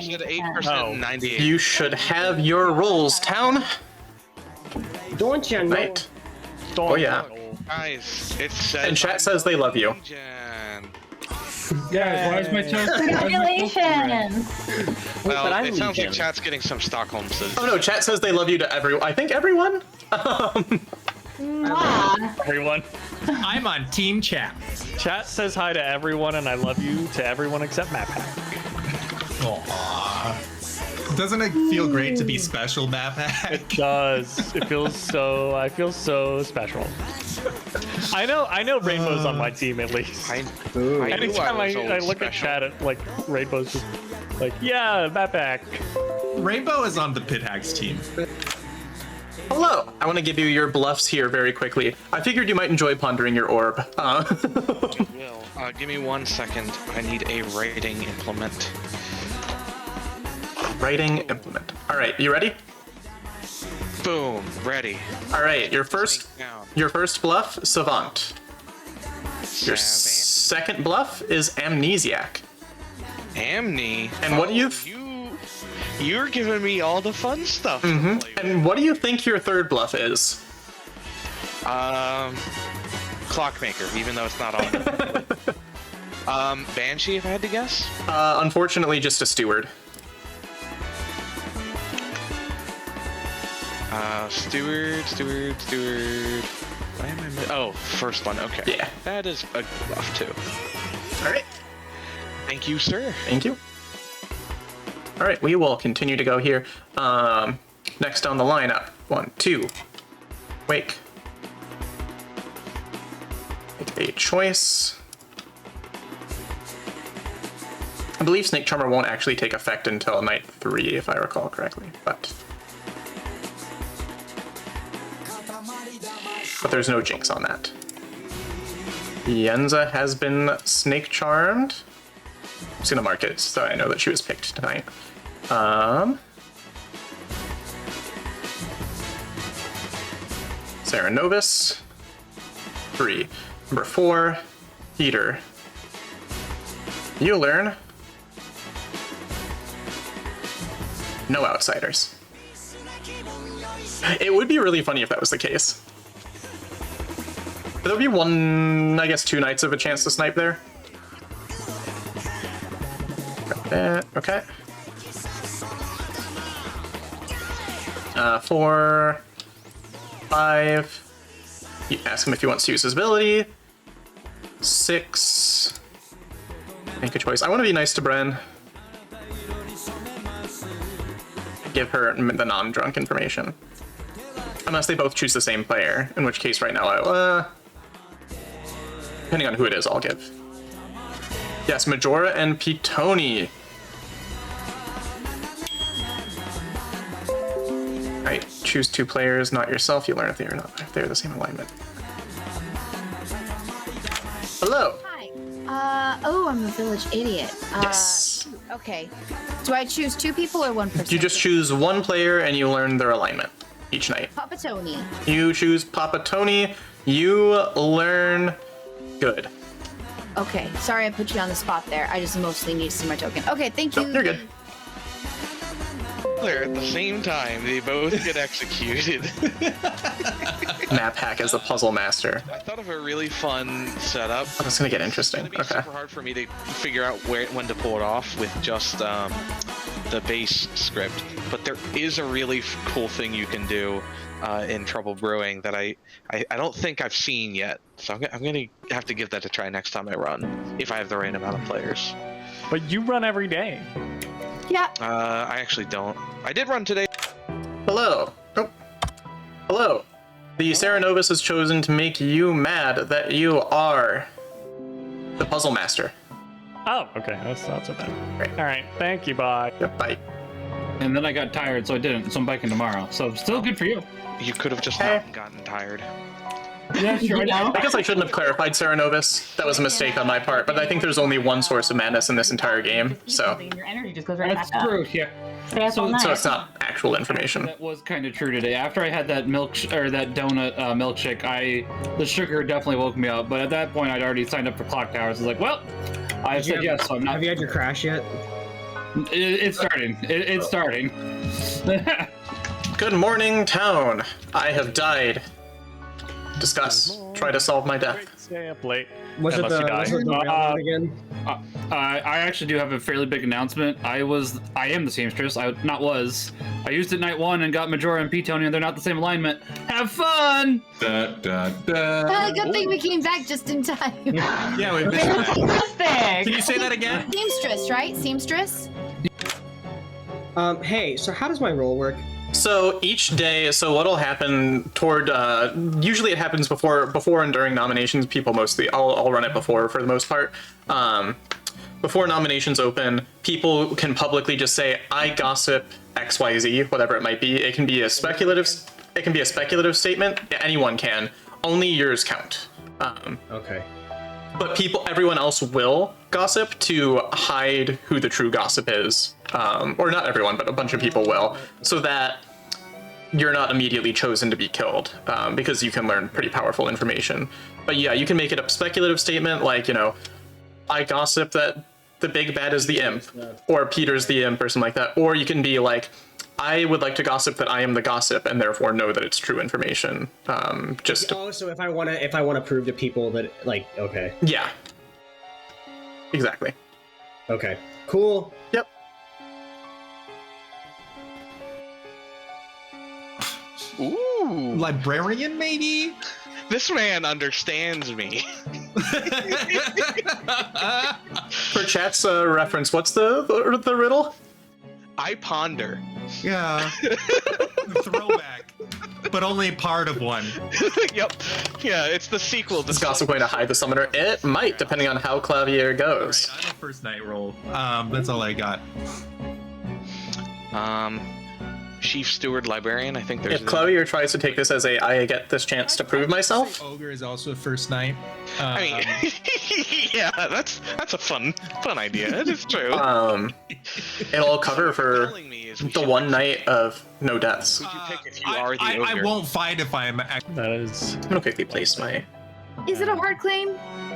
You said 8%, Oh. 98. You should have your rolls, Town. Don't you know? Right. Oh yeah. Guys, it says. And chat says they love you. Legion. Guys, why is my toast? Congratulations! Well, But I'm it sounds like Legion. chat's getting some Stockholm syndrome. Oh no, chat says they love you to everyone. I think everyone. Mwah. Everyone. I'm on Team Chat. Chat says hi to everyone, and I love you to everyone except MapHack. Aww. Doesn't it feel great to be special, MapHack? It does. It feels so. I feel so special. I know Rainbow's on my team at least. I knew Anytime was I always look at special. chat, like Rainbow's just like, yeah, MapHack. Rainbow is on the Pit Hacks team. Hello. I want to give you your bluffs here very quickly. I figured you might enjoy pondering your orb. Will, give me 1 second. I need a writing implement. Writing implement. All right, you ready? Boom, ready. All right, your first bluff, Savant. Your Savant. second bluff is Amnesiac. Amni. And what do you? You're giving me all the fun stuff. to play with. And what do you think your third bluff is? Clockmaker, even though it's not on. Banshee, if I had to guess. Unfortunately, just a steward. Steward. Why am I? Oh, first one. Okay. Yeah. That is a bluff too. All right. Thank you, sir. Thank you. All right, we will continue to go here. Next on the lineup, 1, 2. Wake. Make a choice. I believe Snake Charmer won't actually take effect until night 3, if I recall correctly, but there's no jinx on that. Yenza has been Snake Charmed. I'm just gonna mark it so I know that she was picked tonight. Sarah Novus. 3. Number 4, Heater. You learn. No outsiders. It would be really funny if that was the case. There would be one, I guess, 2 nights of a chance to snipe there. Okay. 4, 5. You ask him if he wants to use his ability. 6. Make a choice. I want to be nice to Bren. Give her the non-drunk information. Unless they both choose the same player, in which case right now depending on who it is, I'll give. Yes, Majora and Ptony. Alright, choose 2 players, not yourself. You learn if they're the same alignment. Hello. Hi. Oh, I'm a village idiot. Yes. Okay. Do I choose 2 people or 1 person? You just choose 1 player and you learn their alignment each night. Papa Tony. You choose Papa Tony. You learn good. Okay. Sorry I put you on the spot there. I just mostly need to see my token. Okay, thank you. No, you're good. They're at the same time. They both get executed. Map hack as the puzzle master. I thought of a really fun setup. Oh, that's gonna get interesting. It's gonna be Okay. super hard for me to figure out when to pull it off with just the base script. But there is a really cool thing you can do in Trouble Brewing that I don't think I've seen yet. So I'm gonna have to give that a try next time I run, if I have the right amount of players. But you run every day. Yeah. I actually don't. I did run today. Hello. Oh. Hello. The Sarah Novus has chosen to make you mad that you are the puzzle master. Oh, okay. That's not so bad. Right. All right. Thank you. Bye. Yep, bye. And then I got tired, so I didn't. So I'm biking tomorrow. So still good for you. You could have just Okay. not gotten tired. Yeah, sure. I guess I shouldn't have clarified Sarah Novus. That was a mistake on my part, but I think there's only 1 source of madness in this entire game, so Your energy just goes right That's back up. true. Yeah. Stay up all night. so it's not actual information. That was kind of true today. After I had that that donut milkshake, the sugar definitely woke me up. But at that point, I'd already signed up for clock towers. I was like, well, I said yes, so I'm not. Have you had your crash yet? It's starting. It's starting. Good morning, town. I have died. Discuss. Try to solve my death. Stay up late. Was it Unless you the, die. was it the railroad again? I actually do have a fairly big announcement. I am the seamstress. I used it night 1 and got Majora and Ptony, and they're not the same alignment. Have fun! Good thing we came back just in time. Yeah, we've been. Can you say that again? Seamstress, right? Seamstress? Hey, so how does my role work? So each day, what'll happen toward, usually it happens before and during nominations. People mostly, I'll run it before for the most part. Before nominations open, people can publicly just say, I gossip XYZ, whatever it might be. It can be a speculative statement. Anyone can. Only yours count. Okay. But everyone else will gossip to hide who the true gossip is. Or not everyone, but a bunch of people will. So that you're not immediately chosen to be killed, because you can learn pretty powerful information. But yeah, you can make it a speculative statement like, I gossip that the big bad is the imp, or Peter's the imp, or something like that. Or you can be like, I would like to gossip that I am the gossip, and therefore know that it's true information. So if I wanna prove to people that, like, okay. Yeah. Exactly. Okay. Cool. Yep. Ooh, Librarian, maybe? this man understands me. For chat's reference, what's the riddle? I ponder. Yeah. Throwback. But only part of one. Yep. Yeah, it's the sequel. Is gossip going to hide the summoner? It might, depending on how Clavier goes. Alright, I'm a first night roll. That's all I got. Chief Steward Librarian. I think there's. If Clavier tries to take this as I get this chance to prove myself. Ogre is also a first night. I mean, yeah, that's a fun idea. It is true. It'll cover for Telling me is we the should- one night of no deaths. Who'd you pick if you are the I ogre? won't fight if I'm. That is. I'm gonna quickly place my. Is it a hard claim?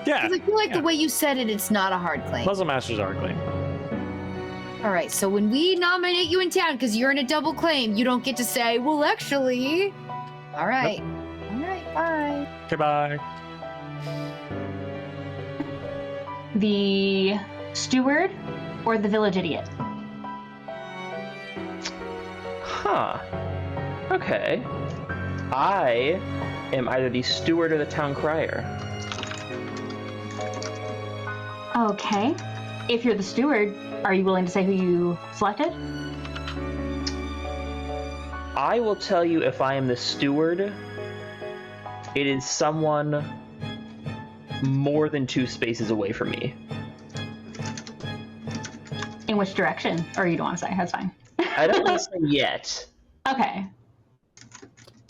Yeah. Because I feel like the way you said it, it's not a hard claim. Puzzle Masters are clean. All right, so when we nominate you in town, because you're in a double claim, you don't get to say, well, actually. All right. All right, bye. Okay, bye. The steward or the village idiot? Huh. Okay. I am either the steward or the town crier. Okay. If you're the steward, are you willing to say who you selected? I will tell you if I am the steward, it is someone more than 2 spaces away from me. In which direction? Or you don't want to say? That's fine. I don't want to say yet. Okay.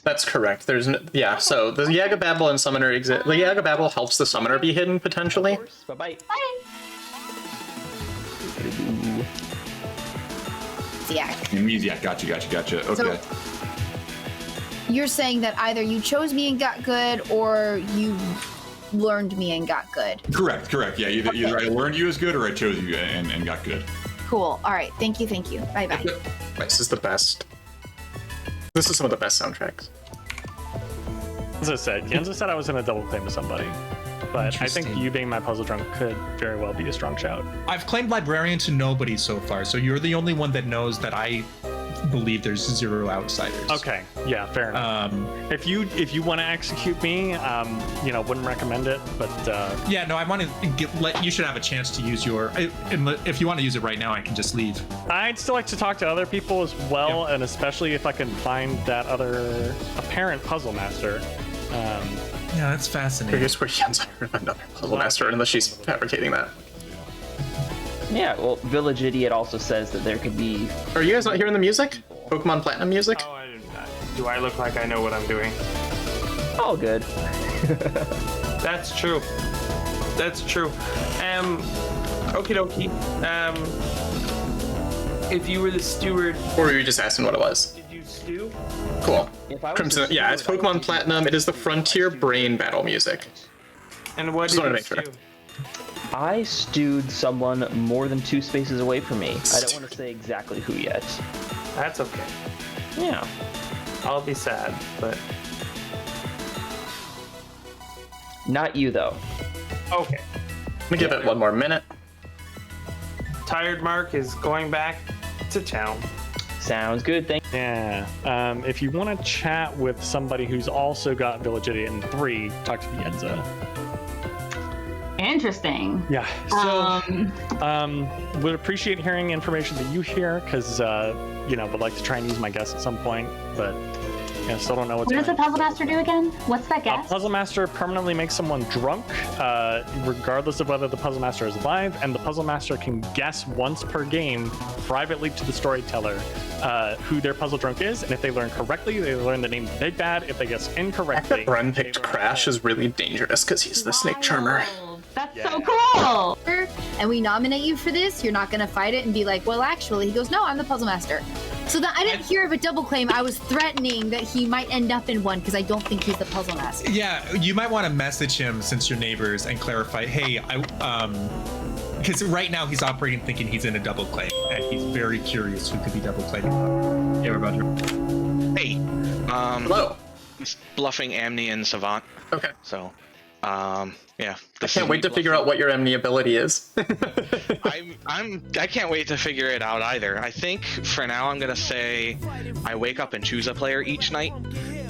That's correct. So the Yagababble and Summoner exist. The Yagababble helps the Summoner be hidden potentially. Bye-bye. Bye. Yeah. Amnesiac, gotcha. Okay. So, you're saying that either you chose me and got good, or you learned me and got good. Correct. Yeah, either I learned you as good or I chose you and got good. Cool. All right. Thank you. Bye-bye. This is the best. This is some of the best soundtracks. As I said, Yenza said I was in a double claim with somebody. But I think you being my puzzle drunk could very well be a strong shout. I've claimed Librarian to nobody so far, so you're the only one that knows that I believe there's 0 outsiders. Okay, yeah, fair enough. If you want to execute me, wouldn't recommend it, but yeah, no, I want to you should have a chance to use your. If you want to use it right now, I can just leave. I'd still like to talk to other people as well, and especially if I can find that other apparent puzzle master. Yeah, that's fascinating. Here's where Yen's another puzzle master, unless she's fabricating that. Yeah, well, Village Idiot also says that there could be... Are you guys not hearing the music? Pokemon Platinum music? Oh, do I look like I know what I'm doing? All good. That's true. Okie dokie. If you were the steward... Or were you just asking what it was? Did you stew? Cool. Crimson, yeah, it's Pokemon Platinum. It is the Frontier Brain battle music. And what Just did wanted you to make stew? I stewed someone more than 2 spaces away from me. I don't want to say exactly who yet. That's okay. Yeah. I'll be sad, but Not you, though. okay. Let me give it one more minute. Tired Mark is going back to town. Sounds good. Thank you. Yeah. If you want to chat with somebody who's also got Village Idiot in 3, talk to Yenza. Interesting. Yeah. So, would appreciate hearing information that you hear, because would like to try and use my guess at some point, but still don't know what's What does the going on. Puzzle Master do again? What's that guess? Puzzle Master permanently makes someone drunk, regardless of whether the Puzzle Master is alive, and the Puzzle Master can guess once per game privately to the storyteller who their puzzle drunk is, and if they learn correctly, they learn the name of the Big Bad. If they guess incorrectly, Bren picked Crash is really dangerous because he's the Snake Charmer. That's so cool. And we nominate you for this, you're not going to fight it and be like, well, actually, he goes, no, I'm the Puzzle Master. So that I didn't hear of a double claim. I was threatening that he might end up in one because I don't think he's the Puzzle Master. Yeah, you might want to message him since you're neighbors and clarify, hey, because right now he's operating thinking he's in a double claim, and he's very curious who could be double claiming. Hey, everybody. Hey. Hello. He's bluffing Amni and Savant. Okay. So, yeah. I can't wait to figure out what your Amni ability is. I can't wait to figure it out either. I think for now I'm gonna say I wake up and choose a player each night.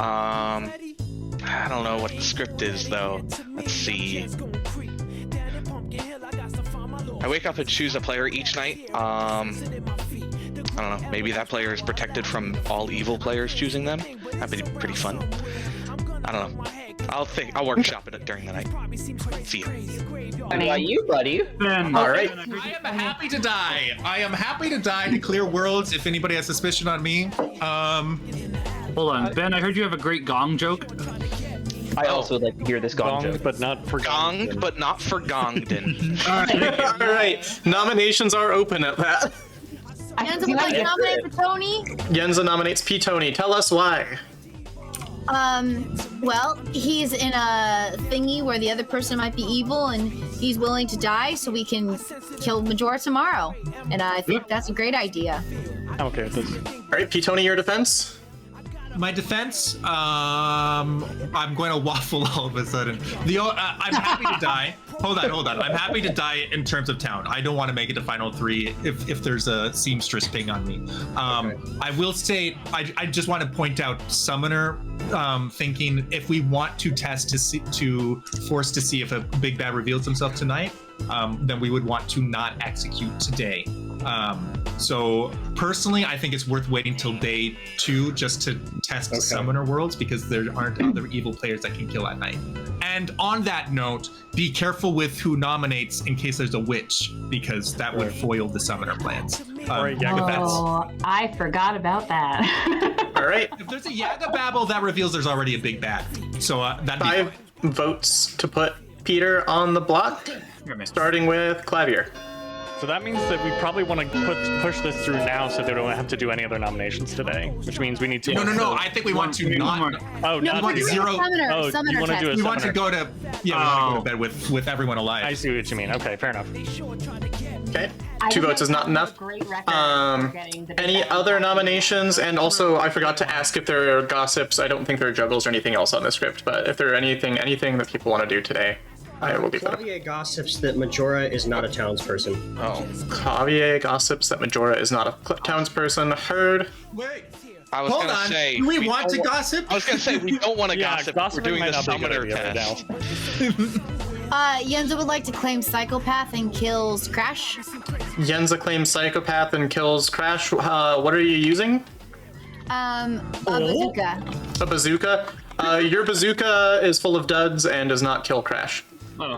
I don't know what the script is though. Let's see. I wake up and choose a player each night. I don't know. Maybe that player is protected from all evil players choosing them. That'd be pretty fun. I don't know. I'll workshop it during the night. See ya. What about you, buddy? All right. I am happy to die. I am happy to die to clear worlds if anybody has suspicion on me. Hold on, Ben. I heard you have a great gong joke. I also would like to hear this gong joke. but not for Gonged, but not for Gongden. All right. Nominations are open at that. Yenza would like to nominate for Tony. Yenza nominates Ptony. Tell us why. Well, he's in a thingy where the other person might be evil and he's willing to die so we can kill Majora tomorrow. And I think that's a great idea. I'm okay with this. All right, Ptony, your defense. My defense, I'm going to waffle all of a sudden. I'm happy to die. Hold on. I'm happy to die in terms of town. I don't want to make it to final 3 if there's a seamstress ping on me. I will say, I just want to point out Summoner thinking if we want to test to force to see if a Big Bad reveals himself tonight, then we would want to not execute today. So personally, I think it's worth waiting till day 2 just to test Summoner Worlds because there aren't other evil players that can kill at night. And on that note, be careful with who nominates in case there's a witch because that would foil the Summoner plans. I forgot about that. All right. If there's a Yaga Babble, that reveals there's already a Big Bad. So that'd be 5 votes to put Peter on the block, starting with Clavier. So that means that we probably want to push this through now so they don't have to do any other nominations today, which means we need to... No. I think we want to not... Oh, No, not we want to do a zero- Summoner, Oh, Summoner you want to test. do a We want to Summoner. go to... Yeah, we want to go to bed with everyone alive. I see what you mean. Okay, fair enough. Okay. I 2 would votes is make not that enough. a great record for getting the Big Any Bad. other nominations? And also, I forgot to ask if there are gossips. I don't think there are juggles or anything else on the script, but if there are anything that people want to do today, I will give them. Clavier gossips that Majora is not a townsperson. Oh. Clavier gossips that Majora is not a townsperson. Heard. Wait. I was Hold gonna on. say. Do we want to don't- gossip? I was gonna say we don't want to Yeah, gossip. We're gossiping doing might the not be a good Summoner idea right test. Yenza would like to claim Psychopath and kills Crash. Yenza claims Psychopath and kills Crash. What are you using? A bazooka. A bazooka. Your bazooka is full of duds and does not kill Crash. In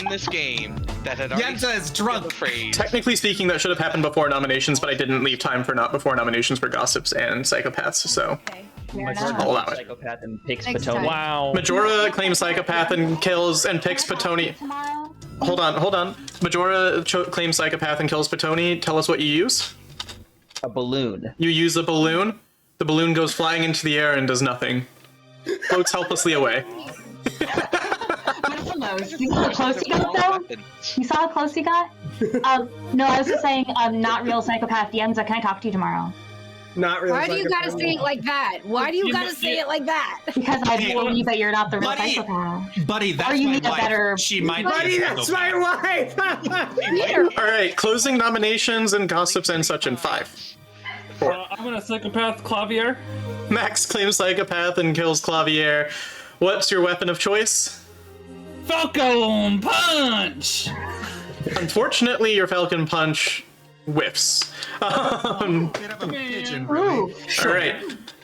this game that had already Yenza is drunk. phrase. Technically speaking, that should have happened before nominations, but I didn't leave time for before nominations for gossips and psychopaths, so Okay. I'll allow it. Psychopath and picks Next Ptony. time. Wow. Majora claims Psychopath and kills and picks Ptony. Tomorrow? Hold on. Majora claims Psychopath and kills Ptony. Tell us what you use. A balloon. You use a balloon. The balloon goes flying into the air and does nothing. floats helplessly away. You saw how close he got, though? You saw how close he got? No, I was just saying, not real psychopath Yenza, can I talk to you tomorrow? Not really. Why do you gotta say it like that? Why do you gotta say it like that? Because I believe that you're not the real psychopath. Buddy, that's Or you my need a wife. better- She might Buddy, be a that's my psychopath. wife! All right, closing nominations and gossips and such in 5. I'm gonna psychopath Clavier. Max claims psychopath and kills Clavier. What's your weapon of choice? Falcon Punch! Unfortunately, your Falcon Punch whiffs. Pigeon, really. All right,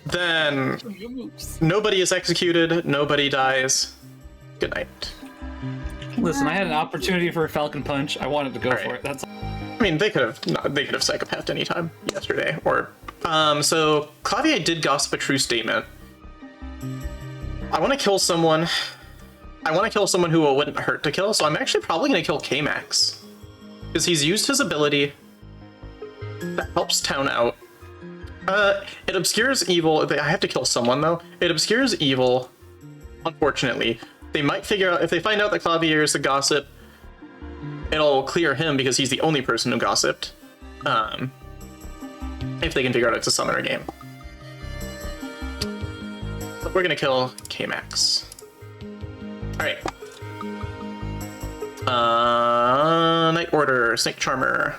then nobody is executed, nobody dies. Good night. Listen, I had an opportunity for a Falcon Punch. I wanted to go for it. That's. I mean, they could have psychopathed any time yesterday, or so Clavier did gossip a true statement. I want to kill someone. I want to kill someone who it wouldn't hurt to kill, so I'm actually probably going to kill K-Max. Because he's used his ability that helps town out. It obscures evil. I have to kill someone, though. It obscures evil, unfortunately. They might figure out, if they find out that Clavier is the gossip, it'll clear him because he's the only person who gossiped. If they can figure out it's a summoner game. But we're going to kill K-Max. Alright. Night Order, Snake Charmer.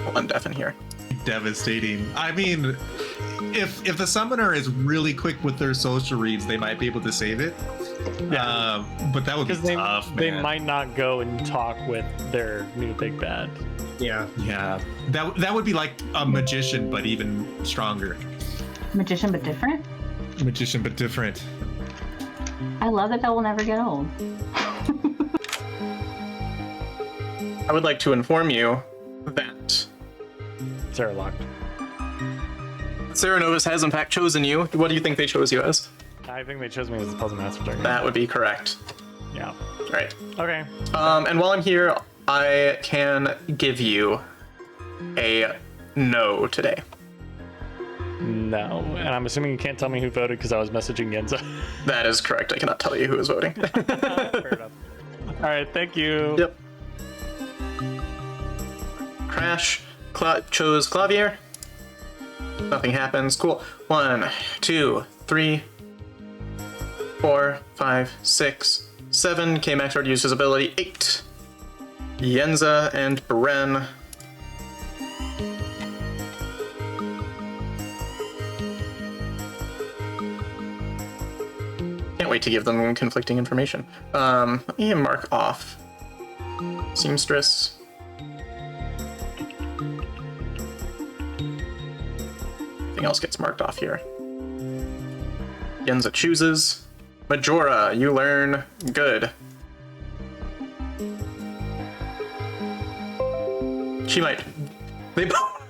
Oh, I'm deaf in here. Devastating. I mean, if the summoner is really quick with their social reads, they might be able to save it. Yeah. But that would be Because tough, they man. might not go and talk with their new big bad. Yeah. Yeah. That would be like a magician, but even stronger. Magician but different? Magician, but different. I love that will never get old. I would like to inform you that Sarah locked. Serenovus has in fact chosen you. What do you think they chose you as? I think they chose me as the puzzle master. Target. That would be correct. Yeah. Right. Okay. And while I'm here, I can give you a no today. No, and I'm assuming you can't tell me who voted because I was messaging Yenza. That is correct. I cannot tell you who is voting. Fair enough. All right, thank you. Yep. Crash chose Clavier. Nothing happens. Cool. 1, 2, 3, 4, 5, 6, 7. K-Max already used his ability. 8. Yenza and Bren. Can't wait to give them conflicting information. Let me mark off Seamstress. Everything else gets marked off here. Yenza chooses. Majora, you learn good. She might. They both.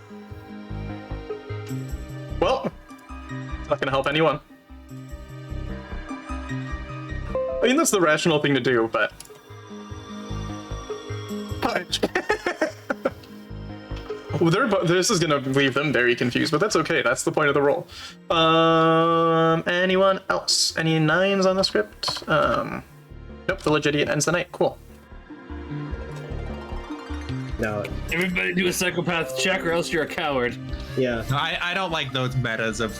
Well, not gonna help anyone. I mean, that's the rational thing to do, but. Punch. Well, this is gonna leave them very confused, but that's okay. That's the point of the roll. Anyone else? Any 9s on the script? Nope. Village Idiot ends the night. Cool. No. Everybody do a psychopath check, or else you're a coward. Yeah. No, I don't like those metas of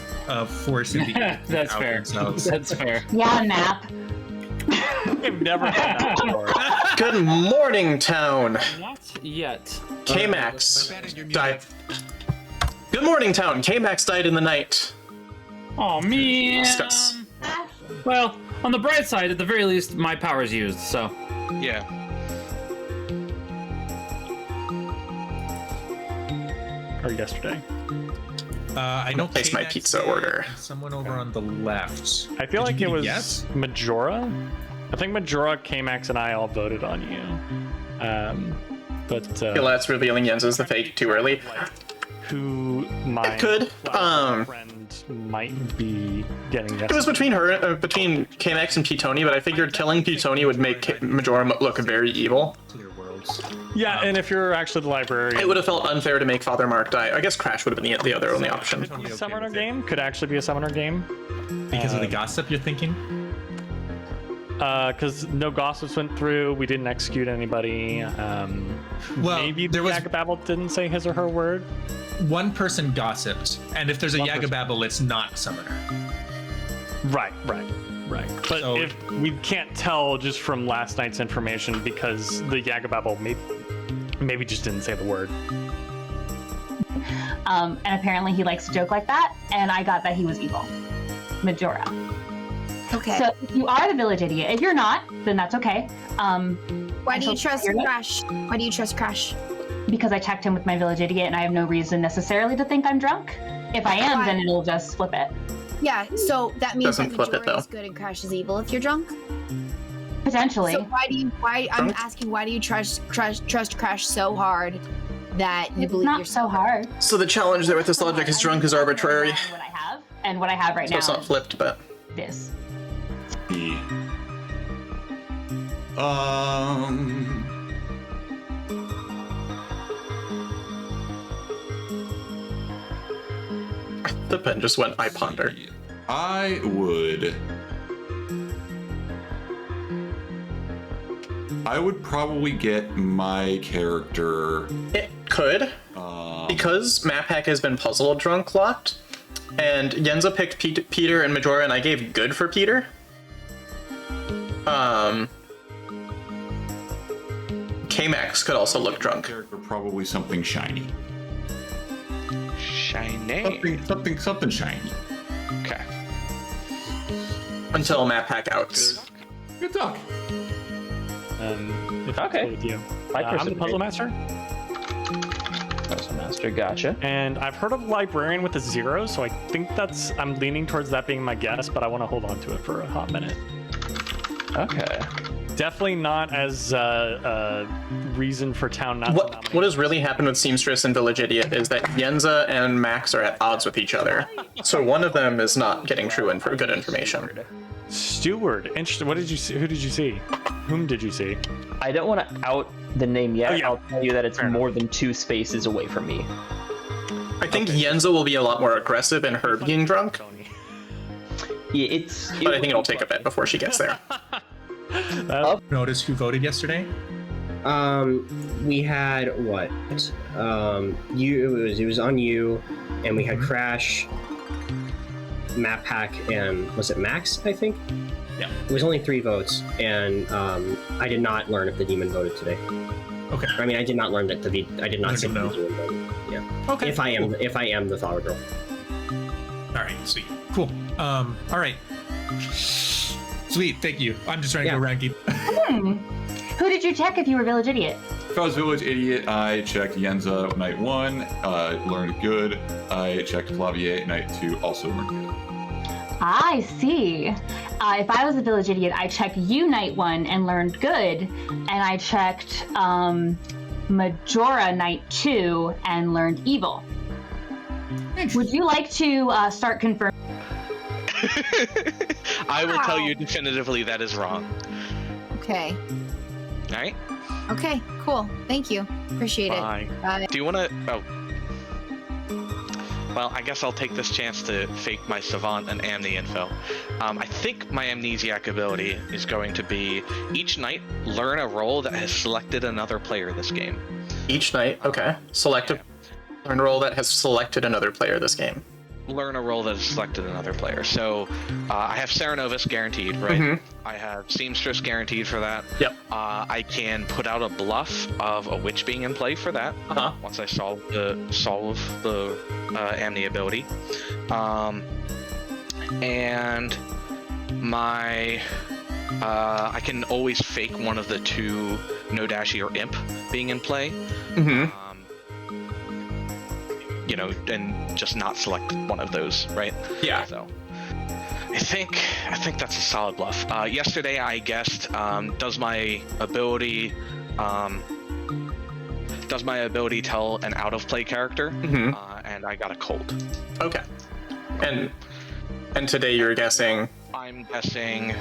forcing people to That's out fair. themselves. That's fair. Yeah, map. I've never done that before. Good morning, town. Not yet. K-Max died. Good morning, town. K-Max died in the night. Oh man. Discuss. Well, on the bright side, at the very least, my power's used. So. Yeah. Or yesterday. I don't place my pizza order. Someone over on the left. I feel Did like you it do was yes? Majora. I think Majora, K-Max, and I all voted on you. But Okay, that's revealing Yenza's the fake too early. who my It could. friend might be getting It was between her, between K-Max and Ptony, but I figured killing Ptony would make Majora look very evil. votes. Yeah, and if you're actually the librarian, It would have felt unfair to make Father Mark die. I guess Crash would have been the other only option. summoner game could actually be a summoner game. Because of the gossip, you're thinking? Because no gossips went through, we didn't execute anybody. Well, Maybe there the was Yagababble didn't say his or her word. one person gossiped, and if there's a One person. Yagababble, it's not summoner. Right. But So- if we can't tell just from last night's information because the Yagababble maybe just didn't say the word. And apparently he likes to joke like that, and I got that he was evil. Majora. Okay. So if you are the village idiot, if you're not, then that's okay. Why do you until trust you're not. Crash? Why do you trust Crash? Because I checked him with my village idiot, and I have no reason necessarily to think I'm drunk. If I am, then it'll just flip it. Yeah, so that means Doesn't that flip it, Majora is though. good and Crash is evil if you're drunk? Potentially. So I'm asking, why do you trust Crash so hard that you It's believe not you're so hard. So the challenge there with this logic is drunk is arbitrary. What I have, and what I have right So now it's not is flipped, but this. the pen just went, I ponder. I would probably get my character. It could, because Map Hack has been puzzle drunk locked, and Yenza picked Peter and Majora, and I gave good for Peter. K-Max could also look drunk. Character probably something shiny. Shiny. Something shiny. Okay. Until Map Hack outs. Good talk. If Okay. it's with you. My I'm the person puzzle did. master, Puzzle Master, gotcha. and I've heard of librarian with a 0, so I think I'm leaning towards that being my guess, but I want to hold on to it for a hot minute. Okay. Definitely not as reason for town not to nominate. What has really happened with Seamstress and Village Idiot is that Yenza and Max are at odds with each other. So one of them is not getting true and good information. Steward. Interesting. What did you see? Who did you see? Whom did you see? I don't want to out the name yet. Oh, yeah. I'll tell you that it's Fair more than 2 spaces away from me. I think Yenza will be a lot more aggressive in her being drunk, Yeah, but I think it'll take a bit before she gets there. Notice who voted yesterday? We had what? It was on you, and we had Crash, Map Hack, and was it Max? I think. Yeah. It was only 3 votes, and I did not learn if the demon voted today. Okay. I mean, I did not learn that I did not see No. the demon voted. Yeah. Okay. If I am the flower girl. All right, sweet. Cool. All right. Sweet, thank you. I'm just trying to go ranking. Who did you check if you were village idiot? If I was Village Idiot, I checked Yenza night 1, learned good. I checked Flavier night 2, also learned good. I see. If I was a village idiot, I checked you night 1 and learned good, and I checked Majora night 2 and learned evil. Would you like to start confirming? I will tell you definitively that is wrong. Okay. All right. Okay, cool. Thank you. Appreciate Bye. it. Got it. Do you want to? Oh. Well, I guess I'll take this chance to fake my Savant and Amne info. I think my Amnesiac ability is going to be each night learn a role that has selected another player this game. Each night, okay. Select a learn a role that has selected another player this game. Learn a role that has selected another player. So I have Serenovus guaranteed, right? I have Seamstress guaranteed for that. Yep. I can put out a bluff of a witch being in play for that. Once I solve the Amne ability. And my I can always fake one of the 2 No Dashi or Imp being in play. You know, and just not select one of those, right? Yeah. So I think that's a solid bluff. Yesterday I guessed does my ability tell an out of play character? And I got a cold. Okay. And today you're guessing. I'm guessing,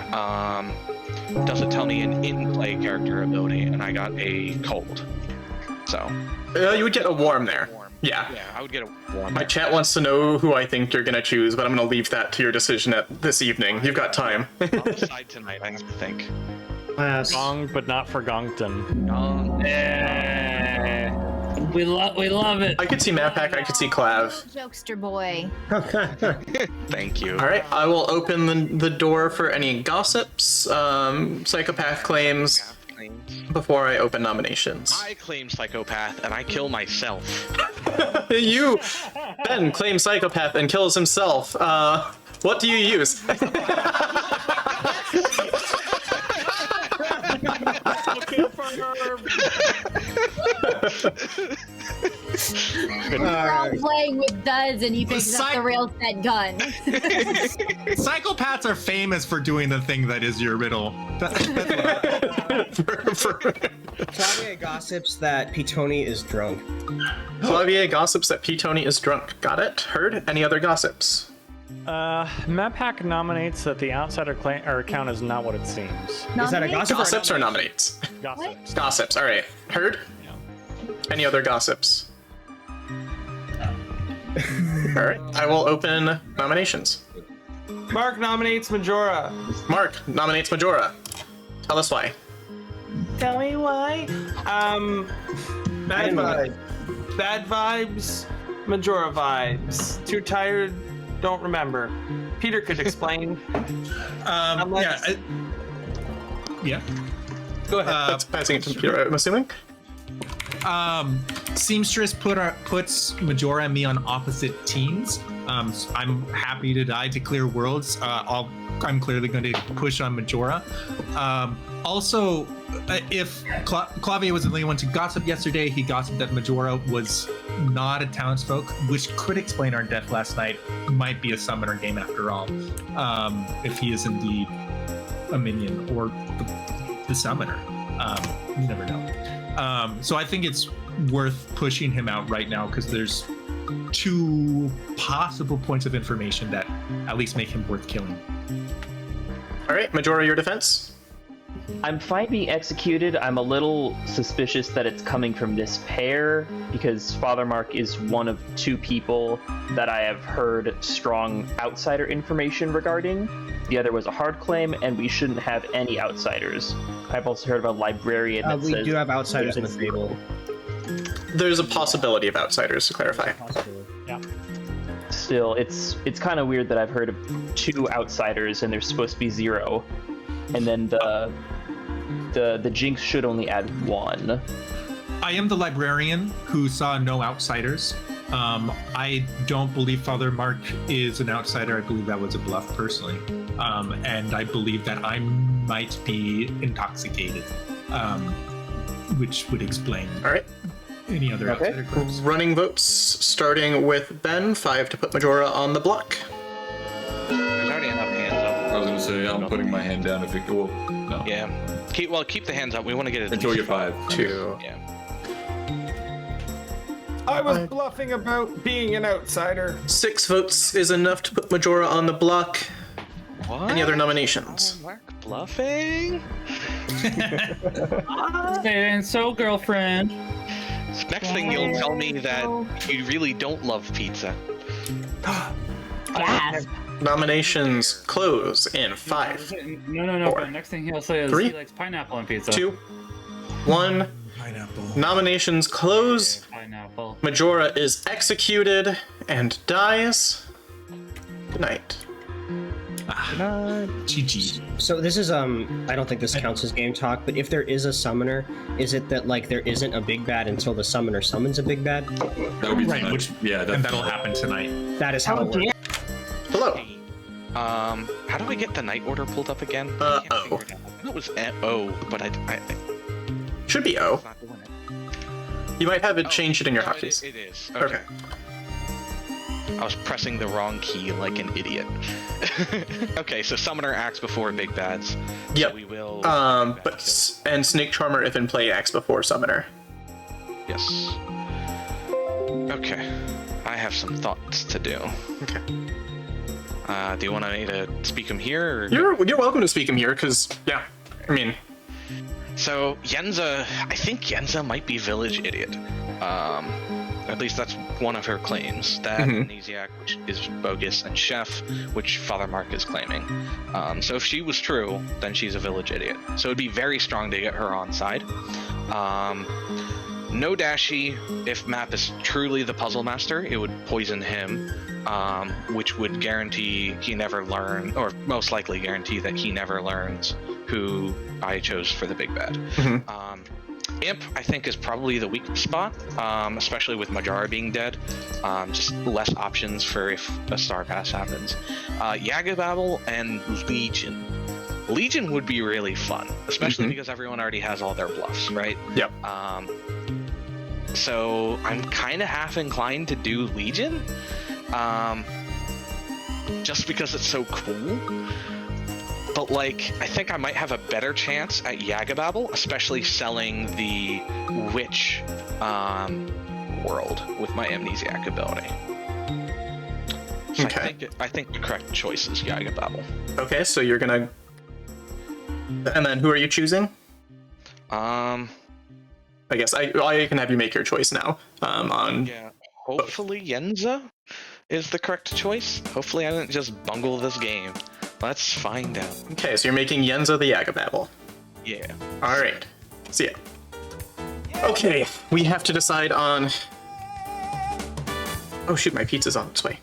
does it tell me an in-play character ability? And I got a cold. So. You would get a warm there. Yeah. Yeah, I would get a warm. My chat wants to know who I think you're gonna choose, but I'm gonna leave that to your decision this evening. You've got time. I'll decide tonight, I think. Gong, but not for Gongton. Gong. Yeah. We love it. I could see Mappack, I could see Clav. Jokester boy. Thank you. Alright, I will open the door for any gossips, psychopath claims, before I open nominations. I claim psychopath, and I kill myself. You, Ben, claims psychopath and kills himself. What do you use? We're all playing with duds and he picks up the rail set gun. Psychopaths are famous for doing the thing that is your riddle. Clavier gossips that Ptony is drunk. Clavier gossips that Ptony is drunk. Got it? Heard? Any other gossips? Mappack nominates that the outsider count is not what it seems. Is that a gossip? Gossips or nominates? Gossips. Gossips. All right. Heard? Yeah. Any other gossips? All right. I will open nominations. Mark nominates Majora. Mark nominates Majora. Tell us why. Tell me why. Bad vibes. Bad vibes. Majora vibes. Too tired. Don't remember. Peter could explain. Yeah. Go ahead. That's passing it to Peter, I'm assuming. Seamstress puts Majora and me on opposite teams. I'm happy to die to clear worlds. I'm clearly going to push on Majora. Also, if Clavier was the only one to gossip yesterday, he gossiped that Majora was not a townsfolk, which could explain our death last night. Might be a summoner game after all, if he is indeed a minion or the summoner. You never know. So I think it's worth pushing him out right now because there's 2 possible points of information that at least make him worth killing. All right, Majora, your defense. I'm fine being executed. I'm a little suspicious that it's coming from this pair because Father Mark is one of 2 people that I have heard strong outsider information regarding. The other was a hard claim, and we shouldn't have any outsiders. I've also heard of a librarian that we says... do have outsiders in the table. There's a possibility of outsiders, to clarify. Yeah. Still, it's kind of weird that I've heard of 2 outsiders, and there's supposed to be 0. And then the Jinx should only add 1. I am the librarian who saw no outsiders. I don't believe Father Mark is an outsider. I believe that was a bluff personally. And I believe that I might be intoxicated, which would explain any other outsider groups. Running votes, starting with Ben, 5 to put Majora on the block. There's already enough hands up. I was gonna say I'm putting my hand down if it go. No. Yeah. Keep the hands up. We want to get it Until you're 5. 2. Yeah. I was bluffing about being an outsider. 6 votes is enough to put Majora on the block. What? Any other nominations? Mark bluffing? And so, girlfriend. Next thing you'll tell me that you really don't love pizza. Gas. Nominations close in 5. No. 4, But next thing he'll say is 3, he likes pineapple on pizza. 2, 1. Pineapple. Nominations close. Pineapple. Majora is executed and dies. Good night. GG. So this is I don't think this counts as game talk, but if there is a summoner, is it that like there isn't a big bad until the summoner summons a big bad? That would be Right, tonight. which and that'll happen tonight. That is how it works. Hello. How do we get the night order pulled up again? O. I know it was O, but I Should be O. it's not doing it. You might have it changed it in your Oh, hotkeys. it is. Okay. I was pressing the wrong key like an idiot. Okay, so Summoner acts before Big Bads. Yep. So we will... And Snake Charmer, if in play, acts before Summoner. Yes. Okay. I have some thoughts to do. Okay. Do you want me to speak him here? Or... You're welcome to speak him here, because, yeah, I mean... So, Yenza, I think Yenza might be village idiot. At least that's one of her claims. That Amnesiac, which is bogus, and Chef, which Father Mark is claiming. So if she was true, then she's a village idiot. So it'd be very strong to get her on side. No Dashi, if Map is truly the puzzle master, it would poison him, which would guarantee he never learn, or most likely guarantee that he never learns who I chose for the big bad. Imp, I think, is probably the weak spot, especially with Majara being dead. Just less options for if a Star Pass happens. Yagababble and Legion. Legion would be really fun, especially because everyone already has all their bluffs, right? Yep. So I'm kind of half inclined to do Legion, just because it's so cool. But, like, I think I might have a better chance at Yagababble, especially selling the Witch world with my Amnesiac ability. So Okay. I think the correct choice is Yagababble. Okay, so you're gonna... And then who are you choosing? I guess I can have you make your choice now. Yeah, hopefully Yenza is the correct choice. Hopefully I didn't just bungle this game. Let's find out. Okay, so you're making Yenza the Yagababble. Yeah. Alright. See ya. Okay, we have to decide on... Oh shoot, my pizza's on its way.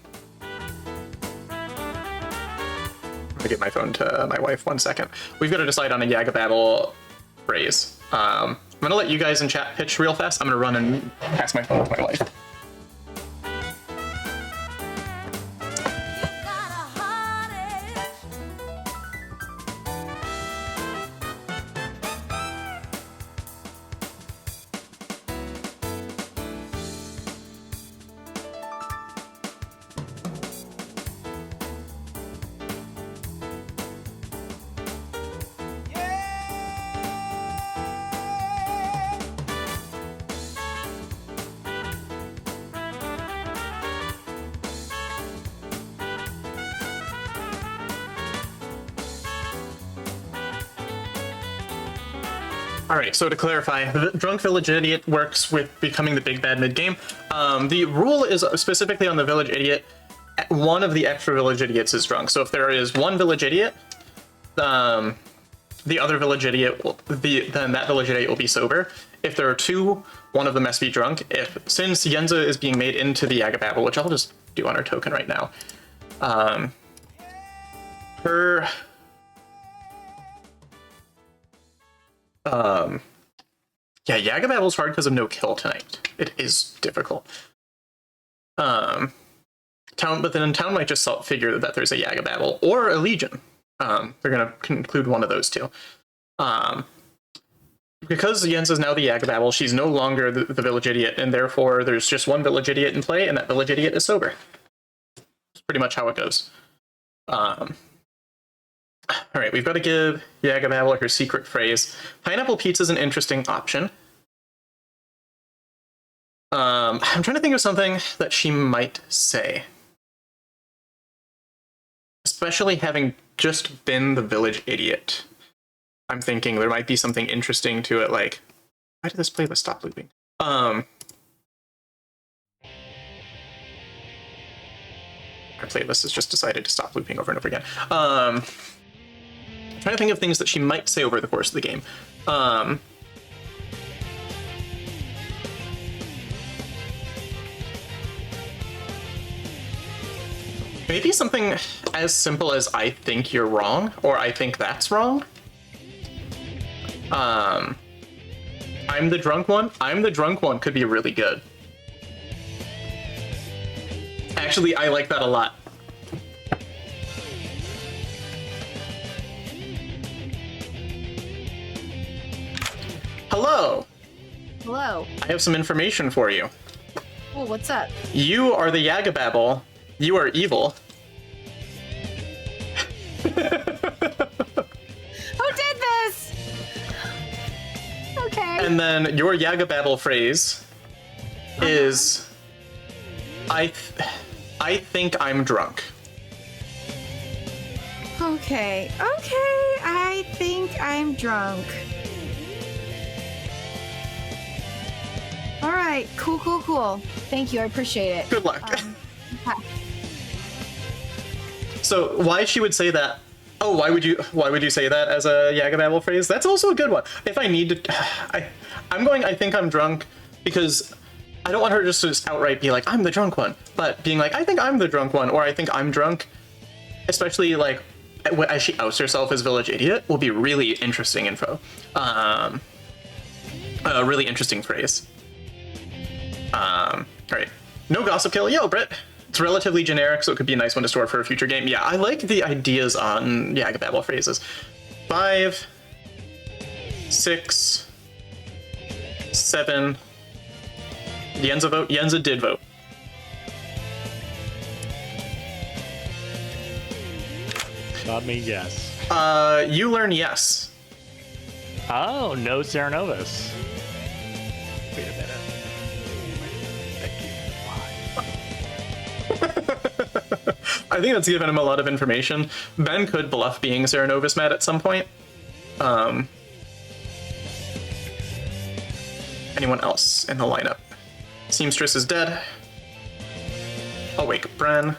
I'm gonna give my phone to my wife 1 second. We've got to decide on a Yagababble phrase. I'm gonna let you guys in chat pitch real fast. I'm gonna run and pass my phone to my wife. Alright, so to clarify, the Drunk Village Idiot works with becoming the big bad mid-game. The rule is specifically on the Village Idiot. One of the extra Village Idiots is drunk. So if there is one Village Idiot, the other Village Idiot, then that Village Idiot will be sober. If there are two, one of them must be drunk. Since Yenza is being made into the Yagababble, which I'll just do on her token right now, yeah, Yagababble's hard because of no kill tonight. It is difficult. But then Town might just figure that there's a Yagababble or a Legion. They're gonna conclude one of those two. Because Yenza is now the Yagababble, she's no longer the Village Idiot, and therefore there's just one Village Idiot in play, and that Village Idiot is sober. That's pretty much how it goes. Alright, we've got to give Yagababble her secret phrase. Pineapple pizza is an interesting option. I'm trying to think of something that she might say. Especially having just been the Village Idiot. I'm thinking there might be something interesting to it, like... Why did this playlist stop looping? My playlist has just decided to stop looping over and over again. Trying to think of things that she might say over the course of the game. Maybe something as simple as "I think you're wrong" or "I think that's wrong." I'm the drunk one. I'm the drunk one could be really good. Actually, I like that a lot. Hello. Hello. I have some information for you. Oh, what's up? You are the Yagababble. You are evil. Who did this? Okay. And then your Yagababble phrase is, I think I'm drunk. Okay, I think I'm drunk. All right, cool. Thank you, I appreciate it. Good luck. Hi. So why she would say that? Oh, why would you say that as a Yagababble phrase? That's also a good one. If I need to, I think I'm drunk because I don't want her just to outright be like, I'm the drunk one, but being like, I think I'm the drunk one, or I think I'm drunk, especially like as she outs herself as village idiot, will be really interesting info. A really interesting phrase. All right, no gossip kill. Yo, Britt. It's relatively generic, so it could be a nice one to store for a future game. Yeah, I like the ideas on Yagababble phrases. 5, 6, 7. Yenza vote. Yenza did vote. Not me, yes. You learn yes. Oh, no Serenovus. Wait a minute. I think that's given him a lot of information. Ben could bluff being Serenovus Matt at some point. Anyone else in the lineup? Seamstress is dead. I'll wake Bren.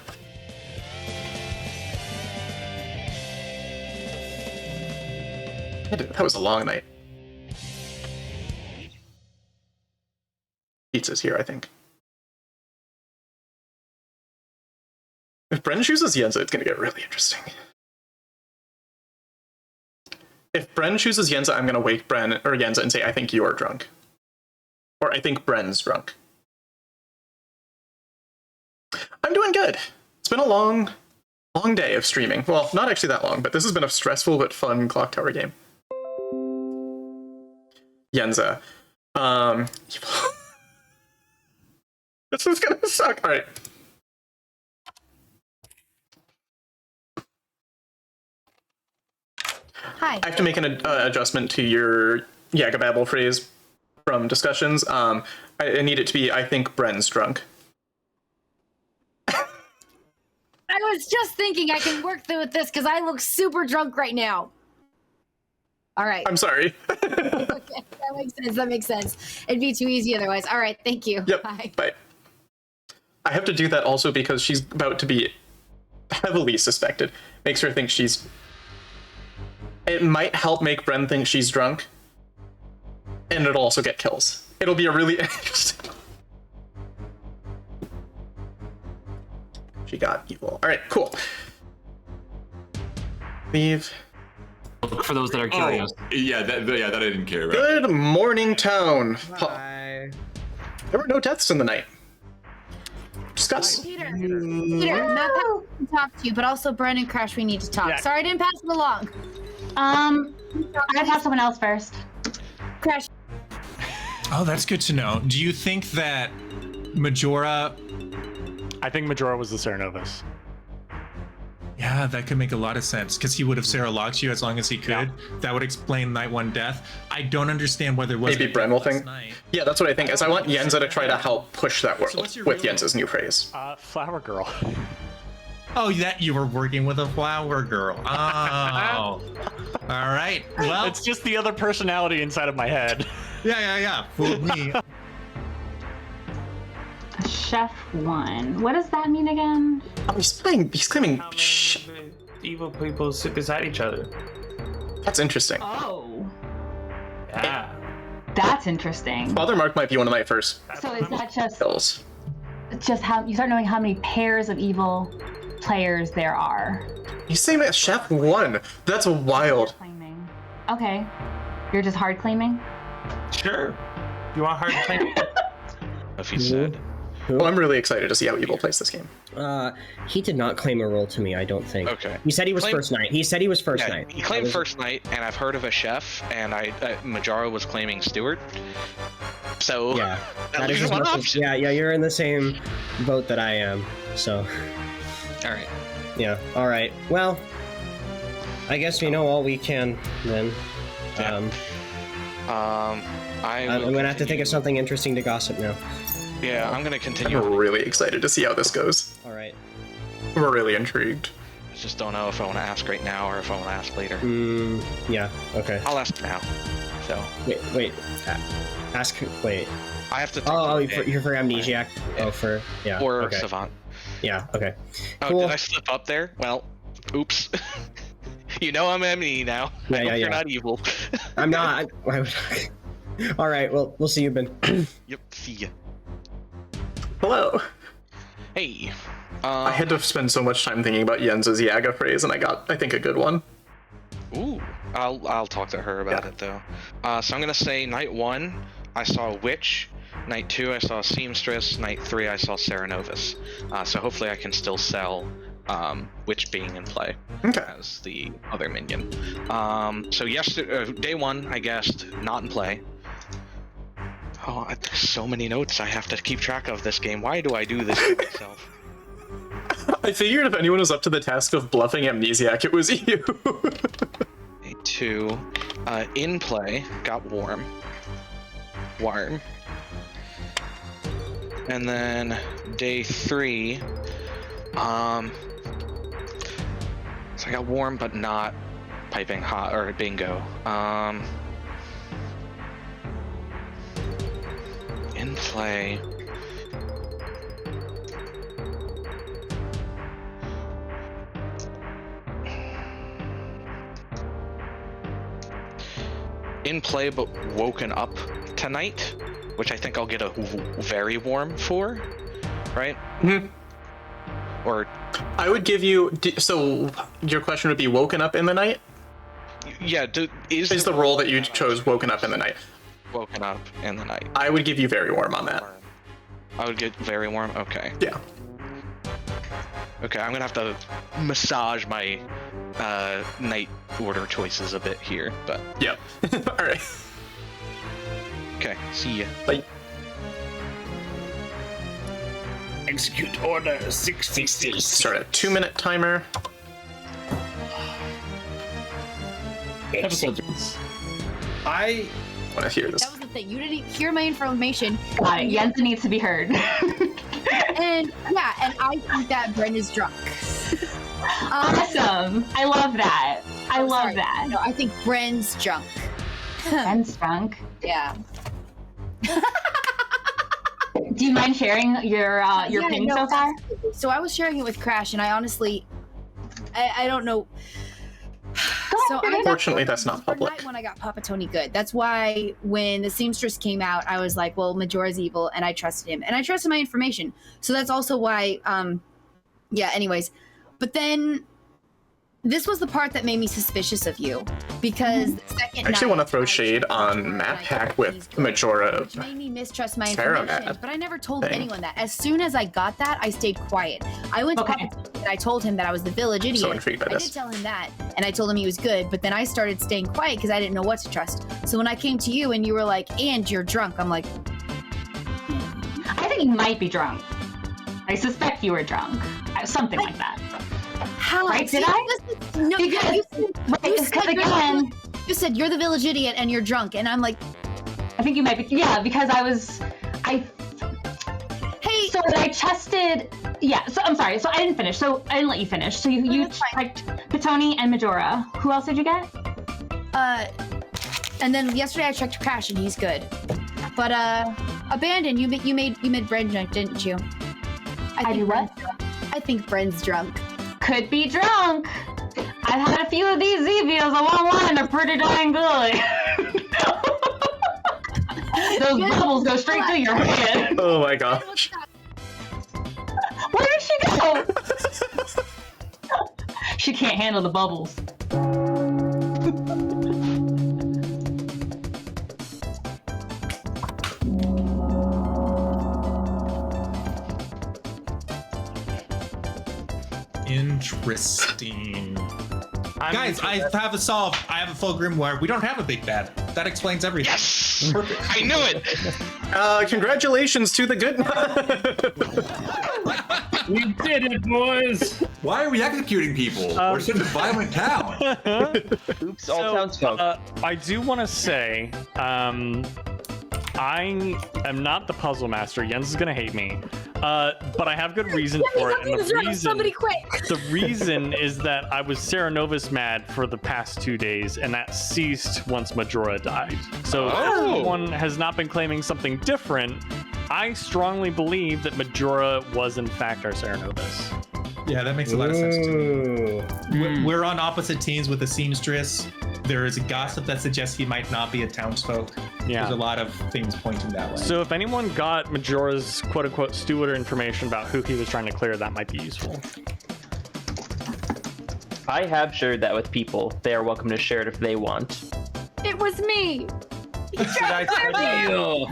That was a long night. Pizza's here, I think. If Bren chooses Yenza, it's going to get really interesting. If Bren chooses Yenza, I'm going to wake Bren or Yenza and say, I think you're drunk. Or I think Bren's drunk. I'm doing good. It's been a long day of streaming. Well, not actually that long, but this has been a stressful but fun Clock Tower game. Yenza. This is going to suck. All right. Hi. I have to make an adjustment to your Yagababble phrase from discussions. I need it to be, I think Bren's drunk. I was just thinking I can work through with this because I look super drunk right now. All right. I'm sorry. Okay, that makes sense. It'd be too easy otherwise. All right, thank you. Yep. Bye. Bye. I have to do that also because she's about to be heavily suspected. Makes her think she's... It might help make Bren think she's drunk. And it'll also get kills. It'll be a really interesting... She got evil. Alright, cool. Leave. For those that are curious. Oh, yeah, that I didn't care about. Good morning, town. Bye. There were no deaths in the night. Discuss. Peter, not that we can talk to you, but also Bren and Crash, we need to talk. Yeah. Sorry I didn't pass it along. I'd have someone else first. Crash. Oh, that's good to know. Do you think that Majora... I think Majora was the Serenovus. Yeah, that could make a lot of sense, because he would have Sarah locked you as long as he could. Yeah. That would explain night one death. I don't understand why there wasn't... Maybe Bren will think. Yeah, that's what I think, is I want Yenza to try to help push that world with Yenza's new phrase. Flower Girl. Oh, that you were working with a flower girl. Oh. All right. Well, it's just the other personality inside of my head. Yeah. Fooled me. Chef 1. What does that mean again? Oh, he's claiming. Evil people sit beside each other. That's interesting. Oh. Yeah. That's interesting. Father Mark might be one of my first So is that kills. just how you start knowing how many pairs of evil players there are? He's saying that Chef 1. That's wild. Claiming. Okay. You're just hard claiming? Sure. You want hard claim? If he said. Well, I'm really excited to see how Evil plays this game. He did not claim a role to me, I don't think. Okay. He said he was first night. He claimed first night, and I've heard of a chef, and Majora was claiming Stewart. So yeah, that is one option. Yeah, you're in the same boat that I am. So. All right. Yeah. All right. Well, I guess we know all we can then. Yeah. I'm gonna have to think of something interesting to gossip now. Yeah, I'm gonna continue. I'm really excited to see how this goes. All right. We're really intrigued. I just don't know if I want to ask right now or if I want to ask later. Yeah. Okay. I'll ask now. So. Wait. Ask. Wait. I have to. You're for Amnesiac. Yeah. Oh, for yeah. Or okay. Savant. Yeah. Okay. Oh, cool. did I slip up there? Well, oops. You know I'm ME now. Yeah, I hope yeah. You're not evil. I'm not. All right. Well, we'll see you, Ben. Yep. See ya. Hello. Hey. I had to spend so much time thinking about Yenza's Yaga phrase, and I got, I think, a good one. Ooh. I'll talk to her about it though. So I'm gonna say night 1, I saw a witch. Night 2, I saw a seamstress. Night 3, I saw Serenovus. So hopefully I can still sell witch being in play as the other minion. So yesterday, day 1, I guessed not in play. Oh, there's so many notes I have to keep track of this game. Why do I do this to myself? I figured if anyone was up to the task of bluffing Amnesiac, it was you. Day 2, in play, got warm. And then day 3, so I got warm but not piping hot or bingo. In play. In play but woken up tonight, which I think I'll get a very warm for, right? Mm-hmm. Or I would give you. So your question would be woken up in the night. Yeah. Is the role that you chose woken up in the night? Woken up in the night. I would give you very warm on that. I would get very warm. Okay. Yeah. Okay, I'm gonna have to massage my night order choices a bit here, but. Yep. All right. Okay, see ya. Bye. Execute order 666. Start a 2-minute timer. I want to hear this. That was the thing. You didn't hear my information. Got it. Yenza needs to be heard. And yeah, and I think that Bren is drunk. Awesome. I love that. I love that. No, I think Bren's drunk. Bren's drunk? Yeah. Do you mind sharing your ping so far? So I was sharing it with Crash, and I honestly, I don't know. So Unfortunately, that's not public. Night when I got Papa Tony good. That's why when the seamstress came out, I was like, well, Majora's evil, and I trusted him, and I trusted my information. So that's also why, yeah. Anyways, but then this was the part that made me suspicious of you, because the second I actually want to throw shade on Map Hack with Majora. Which made me mistrust my Sarah information, Mad but I never told thing. anyone that. As soon as I got that, I stayed quiet. I went to Papa Tony and I told him that I was the village idiot. So intrigued by I this. did tell him that, and I told him he was good, but then I started staying quiet because I didn't know what to trust. So when I came to you and you were like, and you're drunk, I'm like, I think you might be drunk. I suspect you were drunk. Something like that. how? Right, See, did I? No, Because- you said you're the village idiot and you're drunk, and I'm like, I think you might be. Yeah, because hey. So I tested. Yeah. So I'm sorry. So I didn't finish. So I didn't let you finish. So you checked Ptony and Majora. Who else did you get? And then yesterday I checked Crash and he's good. But Abandon, you made Bren drunk, didn't you? I do what? I think Bren's drunk. Could be drunk. I've had a few of these Zevios. I won't lie, they're pretty dang good. Those bubbles go straight to your head. Oh my gosh. Where did she go? She can't handle the bubbles. Interesting. Guys, I have a solve. I have a full grimoire. We don't have a big bad. That explains everything. Yes! I knew it! Congratulations to the good. We did it, boys! Why are we executing people? We're such a violent town. Oops, all townsfolk. I do want to say, I am not the puzzle master. Jens is gonna hate me, but I have good reason for it. And Somebody quick! the reason is that I was Serenovus mad for the past 2 days, and that ceased once Majora died. So if anyone has not been claiming something different, I strongly believe that Majora was in fact our Serenovus. Yeah, that makes a lot of sense to me. Hmm. We're on opposite teams with the seamstress. There is a gossip that suggests he might not be a townsfolk. Yeah. There's a lot of things pointing that way. So if anyone got Majora's quote-unquote steward information about who he was trying to clear, that might be useful. I have shared that with people. They are welcome to share it if they want. It was me! Did I tell you?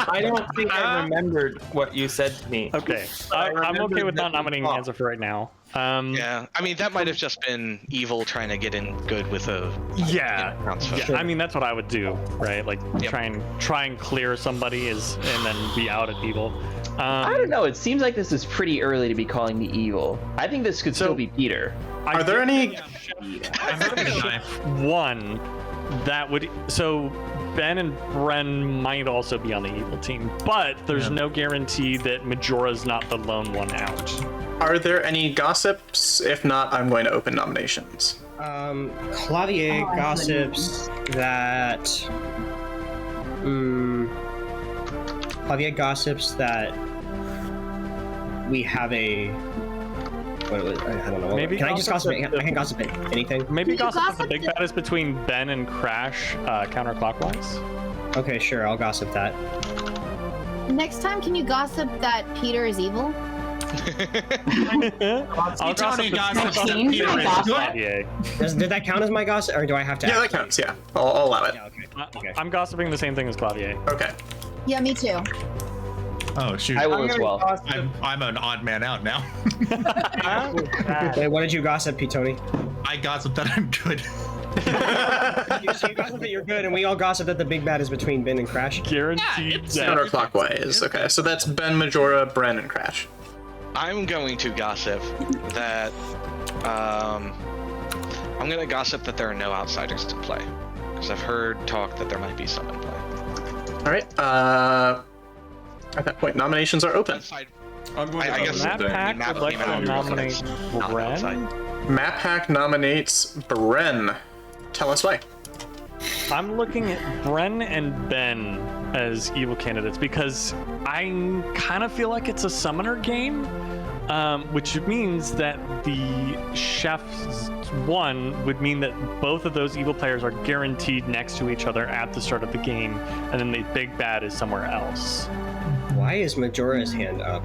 I don't think I remembered what you said to me. Okay, I'm okay with not nominating Hansa for right now. Yeah, I mean that might have just been evil trying to get in good with a. Yeah, townsfolk. I mean that's what I would do, right? Like Yep. try and clear somebody and then be out at people. I don't know. It seems like this is pretty early to be calling me evil. I think this could still be Peter. Are there any? I'm not gonna die. One that would Ben and Bren might also be on the evil team, but there's no guarantee that Majora's not the lone one out. Are there any gossips? If not, I'm going to open nominations. Clavier gossips that. Clavier gossips that we have a. I don't know. Maybe can I just gossip? I can gossip anything. Maybe gossip that the gossip big bad is between Ben and Crash counterclockwise. Okay, sure. I'll gossip that. Next time, can you gossip that Peter is evil? I'll Tony gossip gossip Change Peter my is gossip. good. Clavier. Did that count as my gossip, or do I have to? Yeah, that actually- counts. Yeah, I'll allow it. Yeah, okay. I'm gossiping the same thing as Clavier. Okay. Yeah, me too. Oh shoot! I will as well. I'm an odd man out now. Wait, what did you gossip, Ptony? I gossip that I'm good. So you gossip that you're good, and we all gossip that the big bad is between Ben and Crash. Guaranteed death. Counterclockwise. Okay, so that's Ben, Majora, Bren, and Crash. I'm going to gossip that. I'm going to gossip that there are no outsiders to play, because I've heard talk that there might be some in play. All right. At that point, nominations are open. I'm going to I guess Map the Pack map would like came out to of nominate not outside. Bren. Map Hack nominates Bren. Tell us why. I'm looking at Bren and Ben as evil candidates because I kind of feel like it's a summoner game, which means that the chef's one would mean that both of those evil players are guaranteed next to each other at the start of the game, and then the big bad is somewhere else Why is Majora's hand up?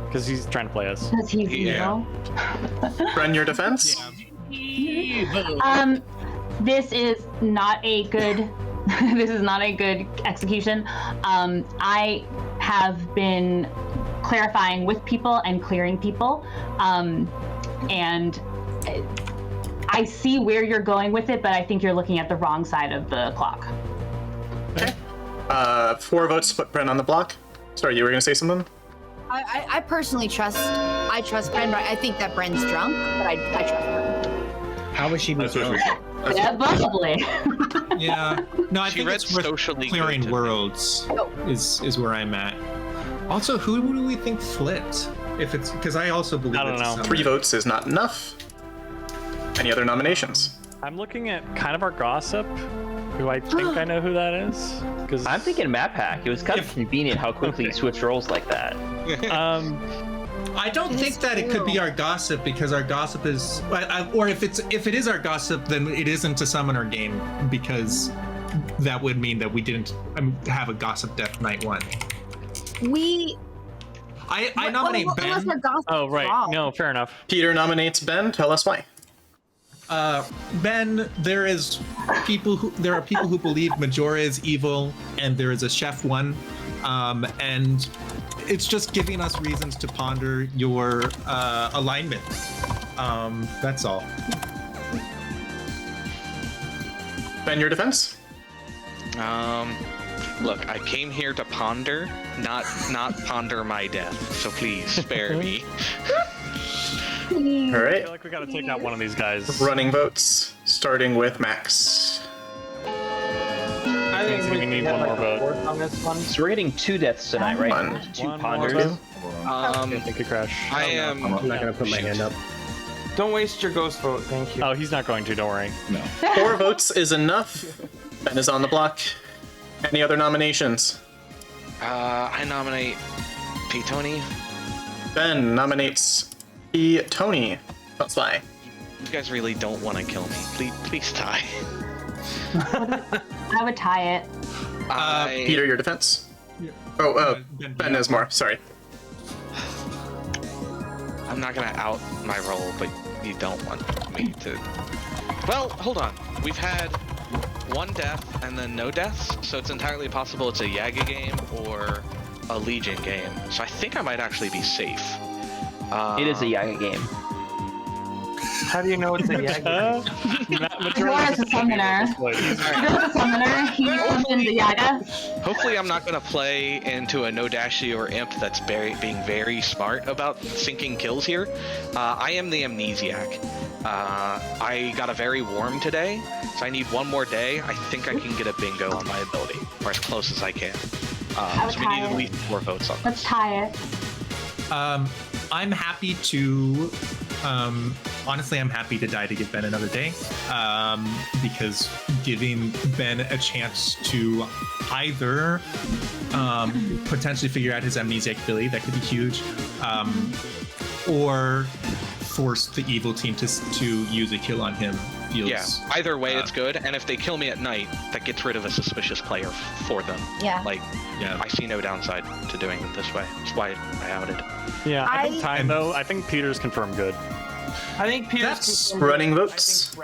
because he's trying to play us. Because he's Yeah. evil. Bren, your defense? This is not a good. This is not a good execution. I have been clarifying with people and clearing people, and I see where you're going with it, but I think you're looking at the wrong side of the clock. Okay. 4 votes to put Bren on the block. Sorry, you were going to say something? I personally trust Bren, but I think that Bren's drunk, but I trust Bren. How would she be drunk? Yeah, probably. Yeah. No, I She think read it's worth socially clearing good to me. worlds. Oh. Is where I'm at. Also, who do we think flipped? If it's because I also believe I don't it's know. summoner. 3 votes is not enough. Any other nominations? I'm looking at kind of our gossip, who I think I know who that is. Because I'm thinking Map Hack. It was kind of convenient how quickly you switch roles like that. I don't think that it could be our gossip because our gossip is, or if it is our gossip, then it isn't a summoner game because that would mean that we didn't have a gossip death night 1. I nominate Unless our Ben. gossip Oh, is right. wrong. No, fair enough. Peter nominates Ben. Tell us why. Ben, there are people who believe Majora is evil, and there is a chef 1, and it's just giving us reasons to ponder your alignment. That's all. Ben, your defense? Look, I came here to ponder, not ponder my death. So please spare me. All I right. feel like we gotta take out one of these guys. Running votes, starting with Max. I which means we need one more vote. On this one. So we're getting 2 deaths tonight, right? One. 2 One ponders. more. Um, Thank you, Crash. I am. I'm not gonna put my hand up. Don't waste your ghost vote. Thank you. Oh, he's not going to. Don't worry. No. 4 votes is enough. Ben is on the block. Any other nominations? I nominate Ptony. Ben nominates Ptony. That's why. You guys really don't want to kill me. Please tie. I would tie it. Peter, your defense. Oh, Ben has more. Sorry. I'm not gonna out my role, but you don't want me to. Well, hold on. We've had 1 death and then no deaths, so it's entirely possible it's a Yaga game or a Legion game. So I think I might actually be safe. It is a Yaga game. How do you know it's a Yaga? Majora's a summoner. Majora's a summoner. He summoned the Yaga. Hopefully I'm not going to play into a no dashi or imp that's being very smart about syncing kills here. I am the amnesiac. I got a very warm today, so I need 1 more day. I think I can get a bingo on my ability, or as close as I can. So we need at least 4 votes on this. Let's tie it. I'm happy to. Honestly, I'm happy to die to give Ben another day, because giving Ben a chance to either potentially figure out his amnesiac ability, that could be huge, or force the evil team to use a kill on him feels. Yeah, either way it's good, and if they kill me at night, that gets rid of a suspicious player for them. Yeah. Like, Yeah. I see no downside to doing it this way. That's why I outed. Yeah, I think time though. I think Peter's confirmed good. I think Peter's That's running votes.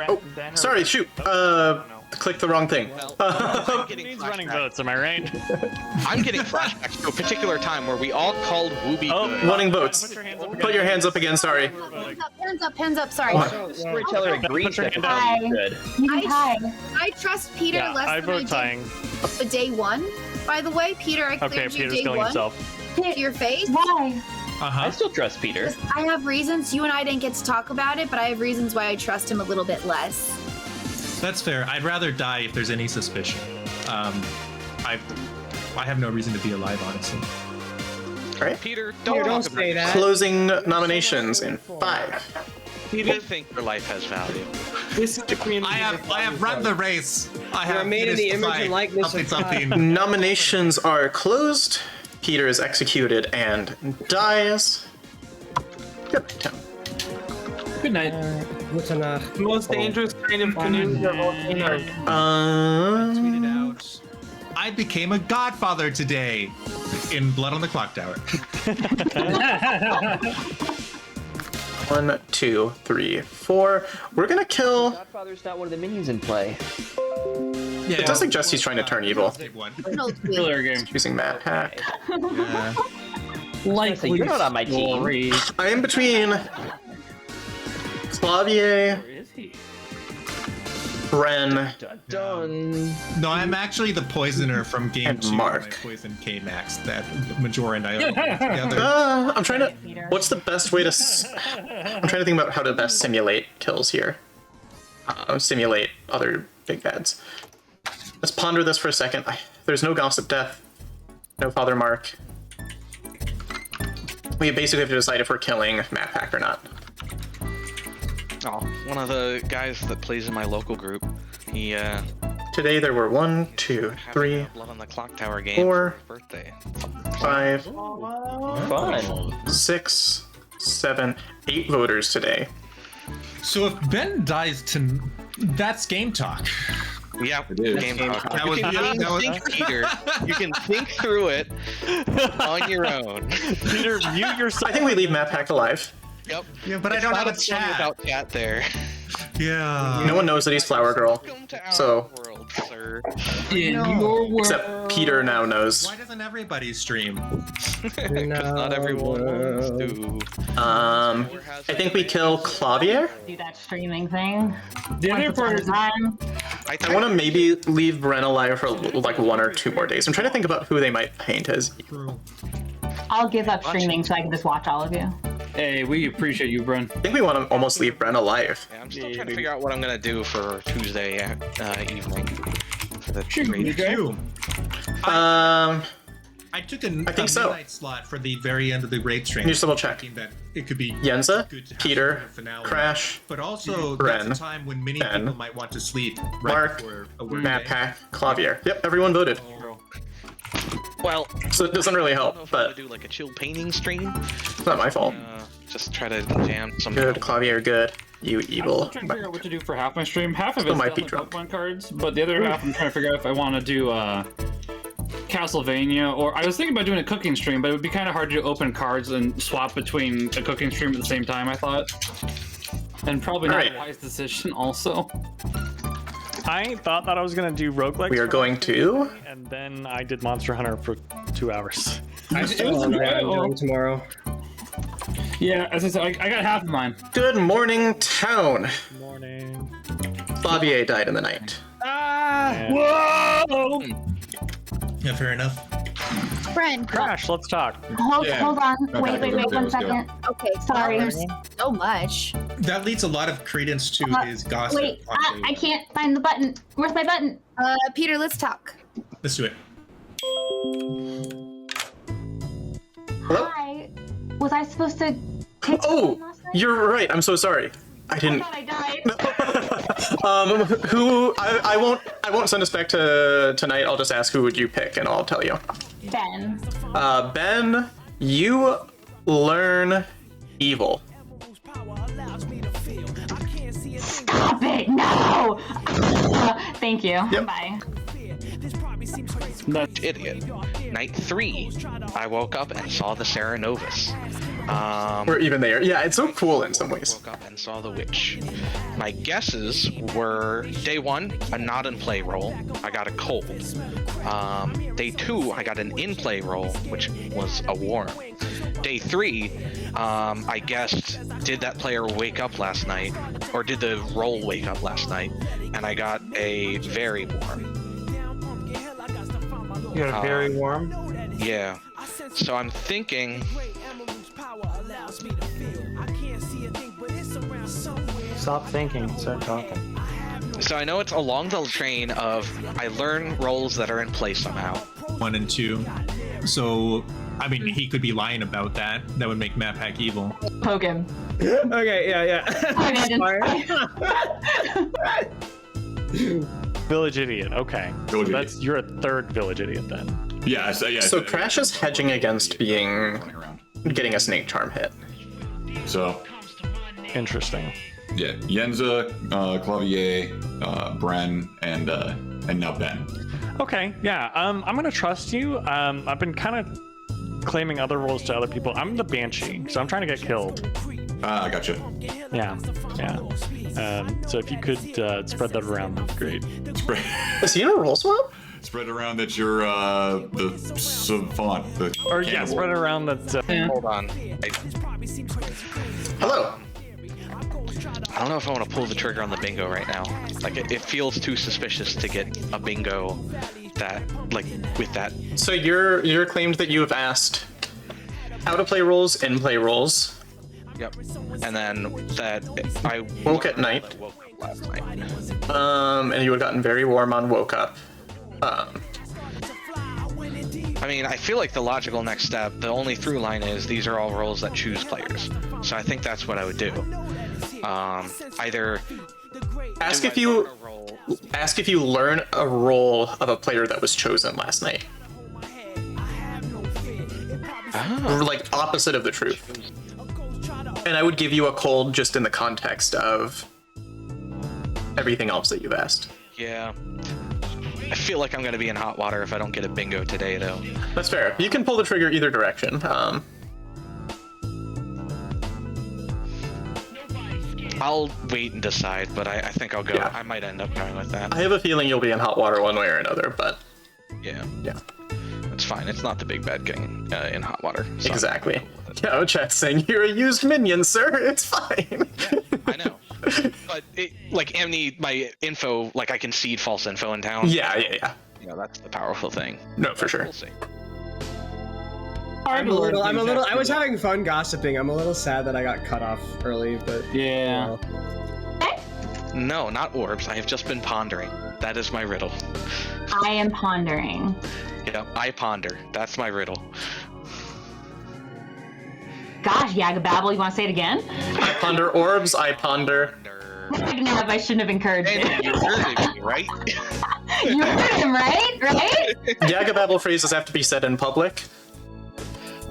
Oh, sorry, shoot. Click the wrong thing. He's running votes, am I right? I'm getting flashbacks to a particular time where we all called Wooby good. Running votes. Put your hands up again, sorry. Hands up, sorry. Storyteller agrees that Tie. it's good. You can tie. I trust Peter Yeah, less I than vote tying. the day 1. By the way, Peter, I Okay, cleared you Peter's day killing 1 himself. to your face. Why? I still trust Peter. I have reasons. You and I didn't get to talk about it, but I have reasons why I trust him a little bit less. That's fair. I'd rather die if there's any suspicion. I have no reason to be alive, honestly. All right. Peter, Don't talk say about that. Closing nominations in 5. They think your life has value. This is the community. I have run the race. I have made in the finished image and likeness something of God. something. Nominations are closed. Peter is executed and dies. Good night. Good night. Gute Nacht. The most dangerous kind of canoe of all time. Tweeted out. I became a godfather today in Blood on the Clock Tower. 1, 2, 3, 4. We're gonna kill. Godfather's not one of the minions in play. Yeah, It does suggest he's trying to turn evil. Earlier game. Using map hack. So you're not on my team. I am between Clavier, Where is he? Bren, Done. No, I'm actually the poisoner from game And 2. Mark. When I poisoned K-Max, that Majora and I are together. I'm trying to. What's the best way to? I'm trying to think about how to best simulate kills here. Simulate other big bads. Let's ponder this for a second. There's no Gossip Death, no Father Mark. We basically have to decide if we're killing Map Hack or not. Oh, one of the guys that plays in my local group, he Today there were 1, 2, 3, a Blood on the Clock Tower game 4, for his birthday. 5, Fun. 6, 7, 8 voters today. So if Ben dies that's game talk. Yeah, It is. game talk. That You was- can that was- think, Peter. You can think through it on your own. Peter, mute yourself. I think we leave Map Hack alive. Yep. Yeah, but I It's don't not have a fun chat. without chat there. Yeah. No one knows that he's Flower Girl, Welcome to our so world, sir. In your world. except Peter now knows. Why doesn't everybody stream? Because not everyone wants to. I think we kill Clavier. Do that streaming thing. The other Once part upon a is time. I want to maybe leave Bren alive for like 1 or 2 more days. I'm trying to think about who they might paint as. I'll give up streaming so I can just watch all of you. Hey, we appreciate you, Brun. I think we want to almost leave Bren alive. Yeah, I'm still trying to figure out what I'm gonna do for Tuesday evening. the Sure, raid. okay. You. I I took a think so. midnight slot for the very end of the raid stream. Can you just double check? thinking that it could be Yenza, good to have Peter, a finale. Crash, But also, Bren, that's a time when many Ben, people might want to sleep right Mark, before a work Map day. Pack, Clavier. Yep, everyone voted. Well, So it doesn't really I don't know help, if I'm but gonna do like a chill painting stream. it's not my fault. Just try to jam some. Good, Clavier, good. You I'm evil. still trying to figure out what to do for half my stream. Half of Still it's might be definitely drunk. Pokemon cards, but the other half I'm trying to figure out if I want to do Castlevania, or I was thinking about doing a cooking stream, but it would be kind of hard to open cards and swap between a cooking stream at the same time, I thought. And probably not Alright. a wise decision also. I thought that I was gonna do roguelikes. We are for going to. and then I did Monster Hunter for 2 hours. I still don't know what I'm doing tomorrow. Yeah, as I said, I got half of mine. Good morning, town. Morning. Clavier died in the night. Whoa! Yeah, fair enough. Friend. Crash, let's talk. Hold Yeah. on. Okay, Wait, let's 1 go. second. Okay, Sorry. Well, there's so much. That leads a lot of credence to his gossip. Wait, on the- I can't find the button. Where's my button? Peter, let's talk. Let's do it. Hello? Hi. Was I supposed to pick Oh, someone last night? you're right. I'm so sorry. I I didn't. thought I died. I won't send us back to tonight. I'll just ask who would you pick, and I'll tell you. Ben. Ben, you learn evil. Stop it! No! Thank you. Yep. Bye. Idiot. Night 3, I woke up and saw the Serenovus. We're even there. Yeah, it's so cool in some ways. Woke up and saw the witch. My guesses were day 1, a not in play roll. I got a cold. Day 2, I got an in play roll, which was a worm. Day 3, I guessed, did that player wake up last night, or did the roll wake up last night? And I got a very warm. You got a very warm. Yeah. So I'm thinking. Stop thinking. Start talking. So I know it's along the train of I learn roles that are in play somehow. 1 and 2. So, I mean, he could be lying about that. That would make Map Pack evil. Poke him. Okay, yeah. Village idiot. Okay. Village So that's you're a third village idiot then. Yeah, yeah. So Crash is hedging against getting a snake charm hit. So, Interesting. yeah, Yenza, Clavier, Bren, and now Ben. Okay, yeah. I'm gonna trust you. I've been kind of claiming other roles to other people. I'm the Banshee, so I'm trying to get killed. I gotcha. Yeah. So if you could spread that around, that'd be great. Is he in a roll swap? Spread around that you're the savant. Or yeah, spread it around that. Hold on. Hello. I don't know if I want to pull the trigger on the bingo right now. Like it feels too suspicious to get a bingo that with that. So you're claimed that you have asked out of play rolls, in play rolls. Yep. And then that I Woke at night. Woke up last night. And you had gotten very warm on woke up. I mean, I feel like the logical next step, the only through line is these are all roles that choose players. So I think that's what I would do. Either Ask if you learn a role of a player that was chosen last night. Like opposite of the truth. And I would give you a cold just in the context of everything else that you've asked. Yeah. I feel like I'm gonna be in hot water if I don't get a bingo today, though. That's fair. You can pull the trigger either direction. I'll wait and decide, but I think I'll go. Yeah. I might end up going with that. I have a feeling you'll be in hot water one way or another, but Yeah. yeah. It's fine. It's not the big bad king in hot water. So Exactly. Yeah, chat's saying you're a used minion, sir. It's fine. I know. But my info, like I can seed false info in town. Yeah. You know, that's the powerful thing. No, for sure. We'll see. I was having fun gossiping. I'm a little sad that I got cut off early, but Yeah. No, not orbs. I have just been pondering. That is my riddle. I am pondering. Yeah, I ponder. That's my riddle. Gosh, Yagababble, you want to say it again? I ponder orbs, I ponder. I shouldn't have encouraged And it. you heard me, right? You heard him, right? Right? Yagababble phrases have to be said in public.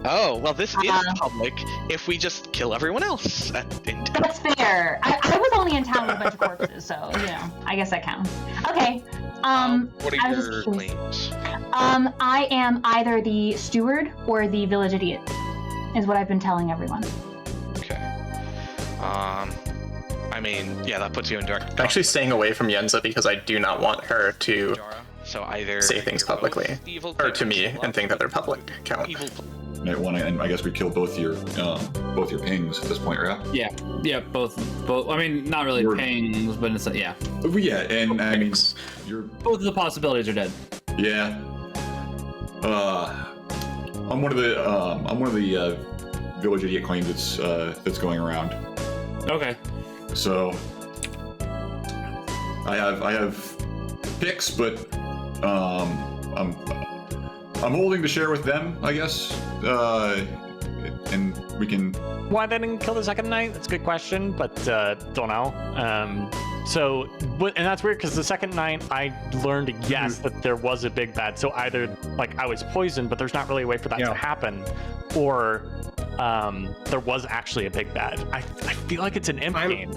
Oh, well, this is public if we just kill everyone else. That's fair. I was only in town with a bunch of corpses, so, you know, I guess that counts. Okay. What I are was your just curious. claims? I am either the steward or the village idiot, is what I've been telling everyone. Okay. I mean, yeah, that puts you in direct. I'm actually staying away from Yenza because I do not want her to So either say things publicly, or to me, and think that they're public account. Night one, and I guess we killed both your pings at this point, right? Yeah, both. I mean, not really pings, but it's yeah. Yeah, and I mean, both of the possibilities are dead. Yeah. I'm one of the village idiot claims that's going around. Okay. So I have picks, but I'm holding to share with them, I guess. And we can. Why they didn't kill the second night? That's a good question, but don't know. And that's weird because the second night I learned, yes, that there was a big bad. So either like I was poisoned, but there's not really a way for that to happen, or there was actually a big bad. I feel like it's an imp game.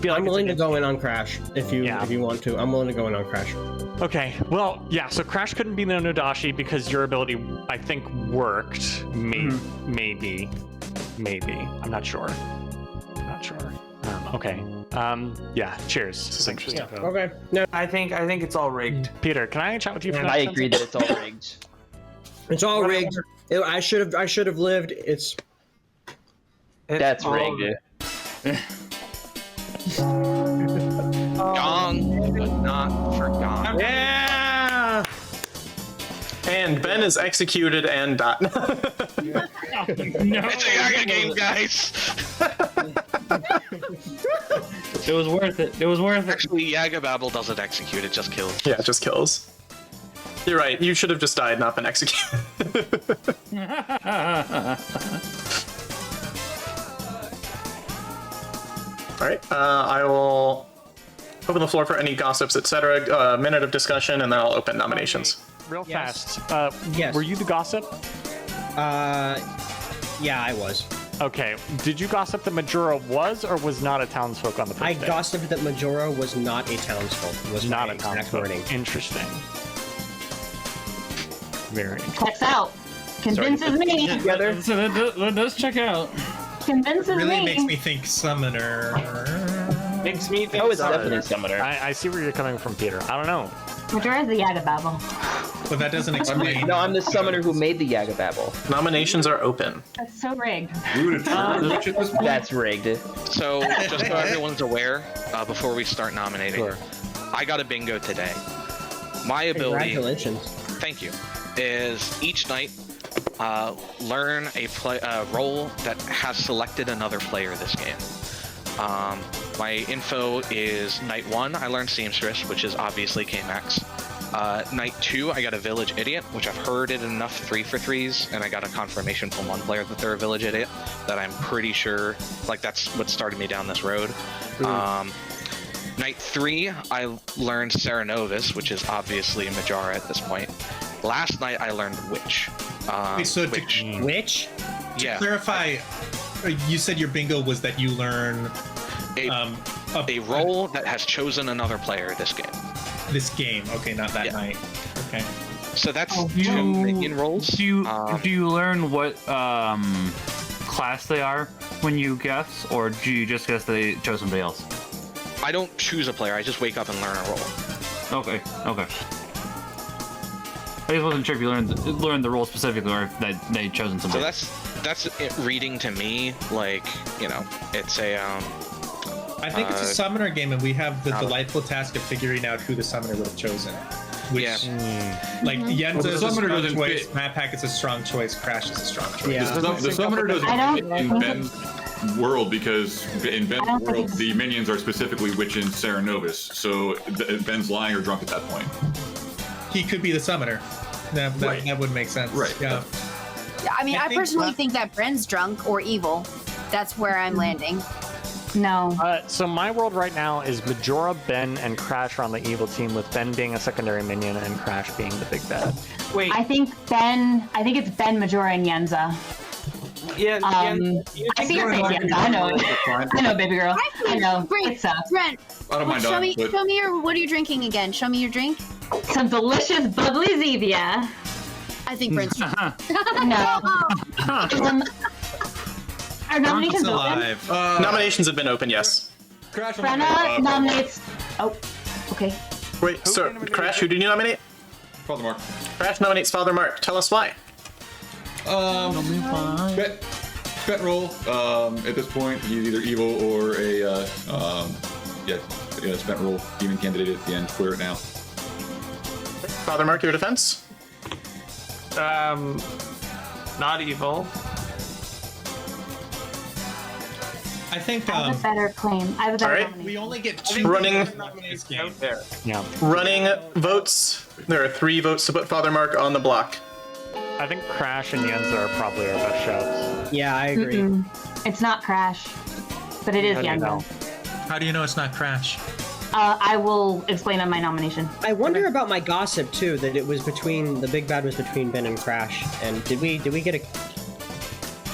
I'm willing to go in on Crash if you want to. I'm willing to go in on Crash. Okay, well, yeah, so Crash couldn't be the Nodashi because your ability, I think, worked. Maybe. I'm not sure. Okay. Yeah, cheers. This is interesting. Yeah. Okay. No, I think it's all rigged. Peter, can I chat with you for I agree that it's all rigged. It's all rigged. I should have lived. That's rigged. Gong, but not for gong. Yeah! And Ben is executed and died. No. It's a Yaga game, guys. It was worth it. It was worth it. Actually, Yagababble doesn't execute; it just kills. Yeah, it just kills. You're right. You should have just died, not been executed. All right. I will open the floor for any gossips, etc. A minute of discussion, and then I'll open nominations. Real Yes. fast. Yes. Were you the gossip? Yeah, I was. Okay. Did you gossip that Majora was or was not a townsfolk on the first I day? gossiped that Majora was not a townsfolk. Was not my a exact townsfolk. wording. Interesting. Very interesting. Checks out. Convinces me. Together. So that does check out. Convinces Really me. makes me think summoner. Makes me think Oh, it's definitely summoner. I see where you're coming from, Peter. I don't know. Majora's the Yagababble. But that doesn't explain. No, I'm the summoner who made the Yagababble. Nominations are open. That's so rigged. That's rigged. So, just so everyone's aware, before we start nominating, I got a bingo today. My ability, Congratulations. thank you, is each night learn a role that has selected another player this game. My info is night 1, I learned Seamstress, which is obviously K-Max. Night 2, I got a Village Idiot, which I've heard it enough 3-for-3s, and I got a confirmation from one player that they're a Village Idiot, that I'm pretty sure, like, that's what started me down this road. Night 3, I learned Serenovis, which is obviously a Majora at this point. Last night, I learned Witch. Wait, so Witch. Which? Yeah. Clarify. You said your bingo was that you learn a role that has chosen another player this game. This game. Okay, not that night. Okay. So that's 2 minion roles. Do you learn what class they are when you guess, or do you just guess they chose somebody else? I don't choose a player. I just wake up and learn a role. Okay. I just wasn't sure if you learned the role specifically, or if they'd chosen somebody. So that's it reading to me, like, you know, it's a I think it's a summoner game, and we have the delightful task of figuring out who the summoner would have chosen. Which, like, Yenza is a strong choice, Map Pack is a strong choice, Crash is a strong choice. Yeah. The summoner doesn't fit in Ben's world, because in Ben's world, the minions are specifically Witch and Serenovis, so Ben's lying or drunk at that point. he could be the summoner. That would make sense. Right. Yeah. Yeah, I mean, I think personally that- think that Bren's drunk or evil. That's where I'm landing. No. So my world right now is Majora, Ben, and Crash are on the evil team, with Ben being a secondary minion and Crash being the big bad. Wait. I think it's Ben, Majora, and Yenza. Yeah. I see your face, Yenza. I know it. I know, baby girl. I know. It sucks. Brent, I don't mind show dying, me, but show me what are you drinking again? Show me your drink. Some delicious bubbly Zevia. I think Brent's drunk. No. Our nominations open. alive. Nominations have been open, yes. Crash on Brenna nominates. Oh, okay. Wait, so Crash, who did you nominate? Father Mark. Crash nominates Father Mark. Tell us why. Bet roll. At this point, he's either evil or a spent roll demon candidate at the end. Clear it now. Father Mark, your defense? Not evil. I think I have a better claim. I have a better Alright. nomination. we only get 2 Running- nominees Out game. there. Yeah. Running votes. There are 3 votes to put Father Mark on the block. I think Crash and Yenza are probably our best shouts. Yeah, I agree. Mm-mm. It's not Crash, but it is How do you Yenza. know? How do you know it's not Crash? I will explain on my nomination. I wonder about my gossip too. That it was between the big bad was between Ben and Crash. And did we get a?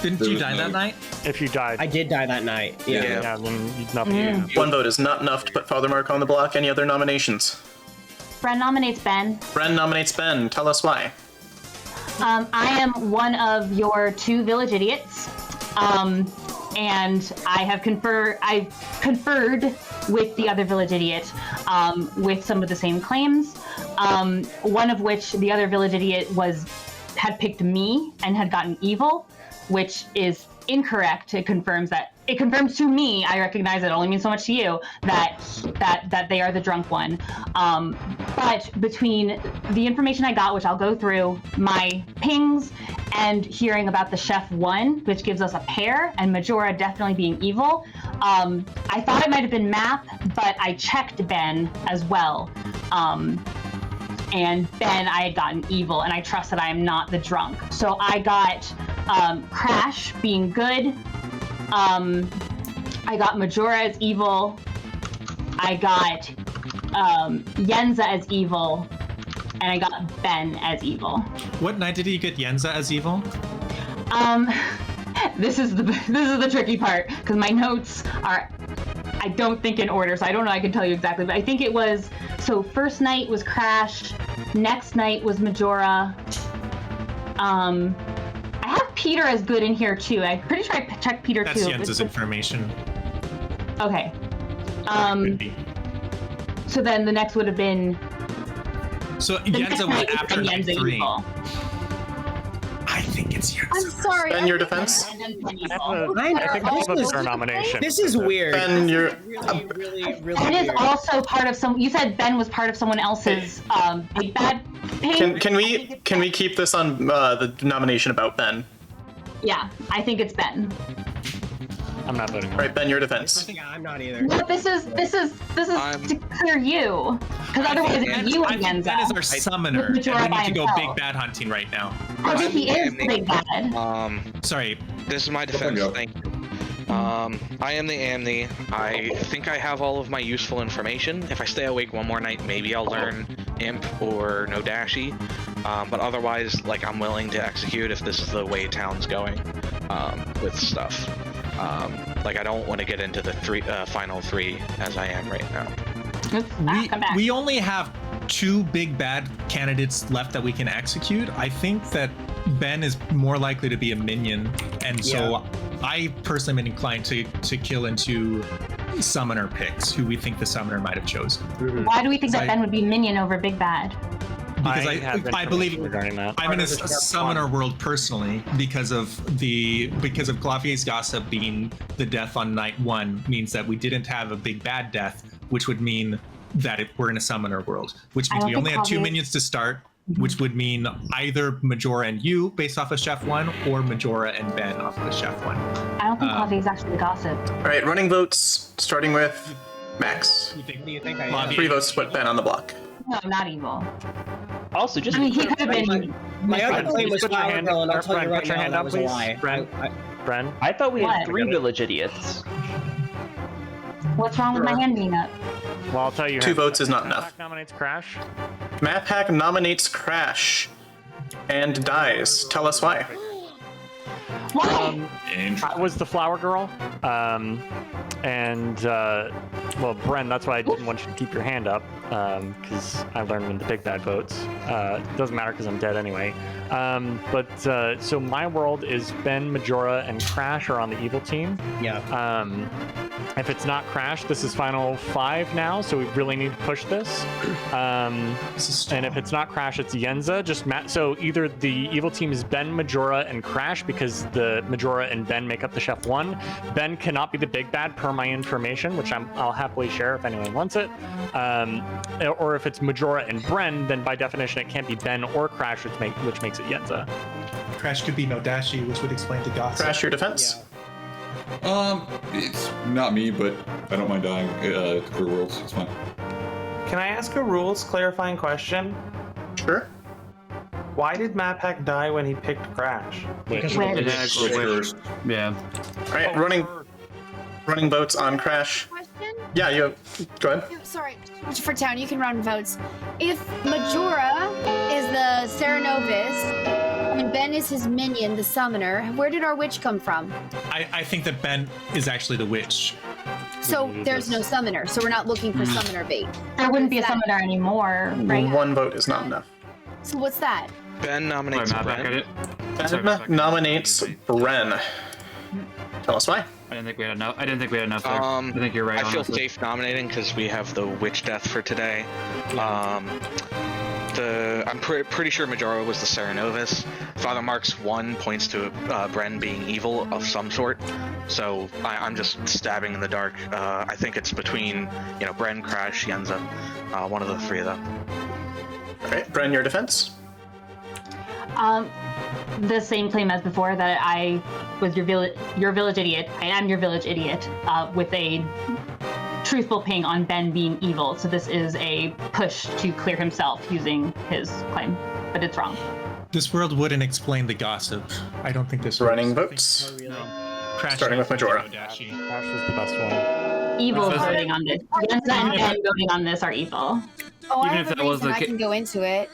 Didn't There you was die no- that night? If you died, I did die that night. Yeah. yeah, then nothing. One vote is not enough to put Father Mark on the block. Any other nominations? Bren nominates Ben. Bren nominates Ben. Tell us why. I am one of your 2 village idiots, and I've conferred with the other village idiot with some of the same claims. One of which the other village idiot had picked me and had gotten evil, which is incorrect. It confirms to me, I recognize it only means so much to you, that they are the drunk one. But between the information I got, which I'll go through, my pings, and hearing about the Chef 1, which gives us a pair, and Majora definitely being evil, I thought it might have been Map, but I checked Ben as well. And Ben, I had gotten evil, and I trust that I am not the drunk. So I got Crash being good. I got Majora as evil. I got Yenza as evil. And I got Ben as evil. What night did you get Yenza as evil? This is the tricky part, because my notes are, I don't think in order, so I don't know I can tell you exactly, but I think it was, so first night was Crash, next night was Majora. I have Peter as good in here too. I'm pretty sure I checked Peter That's too. Yenza's information. Okay. Could be. So then the next would have been So the next Yenza was night after and night Yenza 3. evil. I think it's Yenza. I'm sorry. Ben, your defense? I think I have a better nomination. This is weird. Ben, you're. Really Ben is weird. also part of some. You said Ben was part of someone else's big bad ping. Can we keep this on the nomination about Ben? Yeah, I think it's Ben. I'm not voting. All right, Ben, your defense. Yeah, I'm not either. No, this is to clear you, because otherwise it's you I and think Ben is Yenza. our summoner, With and Majora we by need to go himself. big bad hunting right now. I think he is the big bad. Sorry. This is my defense. go. Thank you. I am the Amni. I think I have all of my useful information. If I stay awake one more night, maybe I'll learn Imp or No Dashi. But otherwise, like, I'm willing to execute if this is the way town's going with stuff. Like, I don't want to get into the final 3 as I am right now. Come back. We only have 2 big bad candidates left that we can execute. I think that Ben is more likely to be a minion, and so I personally am inclined to kill into summoner picks who we think the summoner might have chosen. Why do we think that I- Ben would be minion over big bad? Because have I believe information regarding that. I'm in a summoner world personally because of Clavier's gossip being the death on night 1 means that we didn't have a big bad death, which would mean that we're in a summoner world, which means I we don't only think have 2 Clavier- minions to start, which would mean either Majora and you based off of Chef 1 or Majora and Ben off of Chef 1. I don't think Clavier is actually the gossip. All right, running votes, starting with Max. What do you think I am? Clavier- 3 votes to put Ben on the block. No, I'm not evil. Also, just I mean, he could have been. My other Bren, claim was put your Flower hand- Girl, and I'll or tell you Bren, right put your now hand that up, was a please. lie. Bren, I thought we had What? 3 village idiots. What's wrong with my hand being up? well, I'll tell you. 2 votes is not enough. Pack nominates Crash. Matt Pack nominates Crash and dies. Tell us why. Why? I was the flower girl. Well, Bren, that's why I didn't want you to keep your hand up, because I learned when the big bad votes. It doesn't matter because I'm dead anyway. So my world is Ben, Majora, and Crash are on the evil team. Yeah. If it's not Crash, this is final 5 now, so we really need to push this. And if it's not Crash, it's Yenza. So either the evil team is Ben, Majora, and Crash because the Majora and Ben make up the Chef 1. Ben cannot be the big bad per my information, which I'll happily share if anyone wants it. Or if it's Majora and Bren, then by definition it can't be Ben or Crash, which makes it Yenza. Crash could be Nodashi, which would explain the gossip. Crash, your defense. It's not me, but I don't mind dying. Career Worlds, it's fine. Can I ask a rules clarifying question? Sure. Why did MatPack die when he picked Crash? Because Wait. Yeah. All right, running votes on Crash. Question? Yeah, you go ahead. Sorry, for town, you can run votes. If Majora is the Ceranovis and Ben is his minion, the summoner, where did our witch come from? I think that Ben is actually the witch. So there's no summoner, so we're not looking for summoner bait. There wouldn't be a summoner anymore, right? 1 vote is not enough. So what's that? Ben nominates Bren. Ben nominates Bren. Tell us why. I didn't think we had enough there. I think you're right. I feel honestly. safe nominating because we have the witch death for today. I'm pretty sure Majora was the Ceranovis. Father Mark's 1 points to Bren being evil of some sort. So I'm just stabbing in the dark. I think it's between Bren, Crash, Yenza, one of the 3 of them. All right, Bren, your defense. The same claim as before, that I was your village idiot. I am your village idiot, with a truthful ping on Ben being evil. So this is a push to clear himself using his claim, but it's wrong. This world wouldn't explain the gossip. I don't think this. Running votes. Crash Starting with Majora. Crash was the best one. Evil voting on this. Yenza and Ben voting on this are evil. Oh, Even I if have a that was reason. the I can go into it.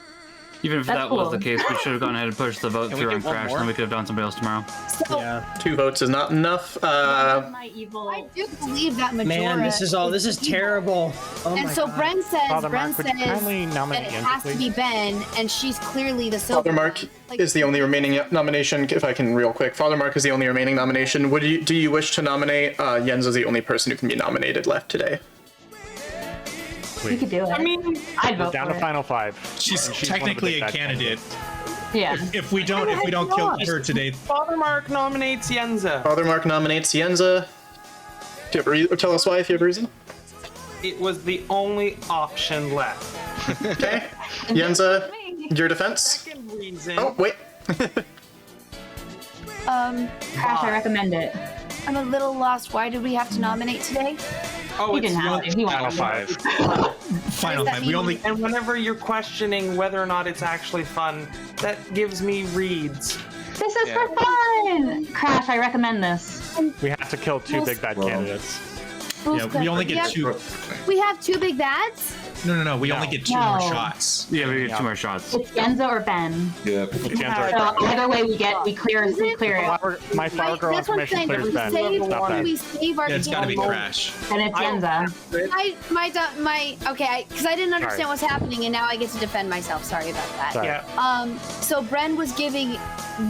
Even if That's that was cool. the case, we should have gone ahead and pushed the vote Can we through do on one Crash, more? then we could have done somebody else tomorrow. So Yeah. 2 votes is not enough. My evil. I do believe that Majora. Man, this is evil. terrible. Oh And my so God. Bren says, Father Mark, would you kindly that nominate it Yenza, has to please? be Ben, and she's clearly the silver. Father Mark is the only remaining nomination. If I can, real quick, Father Mark is the only remaining nomination. Do you wish to nominate? Yenza is the only person who can be nominated left today. We could do it. I mean, I'd vote Down for to it. final 5. She's And she's one of the technically big a bad candidate. Yeah. If we don't kill her today, Father Mark nominates Yenza. Father Mark nominates Yenza. Do you have tell us why if you have a reason? It was the only option left. Okay. Yenza, your defense. Second reason. Oh, wait. Crash, I recommend it. I'm a little lost. Why did we have to nominate today? Oh, He it's didn't have to. He Final wanted 5. final that 5. We mean? only. And whenever you're questioning whether or not it's actually fun, that gives me reads. This is Yeah. for fun! Crash, I recommend this. We have to kill 2 big bad candidates. Yeah, we only get 2. We have 2 big bads? No. We only get 2 more No. shots. Yeah, we get 2 more shots. It's Yenza or Ben. Yeah. It's Yenza. So either way we clear it. My flower girl That's what I'm information saying. clears We Ben. save, Stop that. we save our Yeah, it's gotta be candle. Crash. Then it's Yenza. Okay, because I didn't understand Sorry. what's happening, and now I get to defend myself. Sorry about that. Sorry. Yeah. So Bren was giving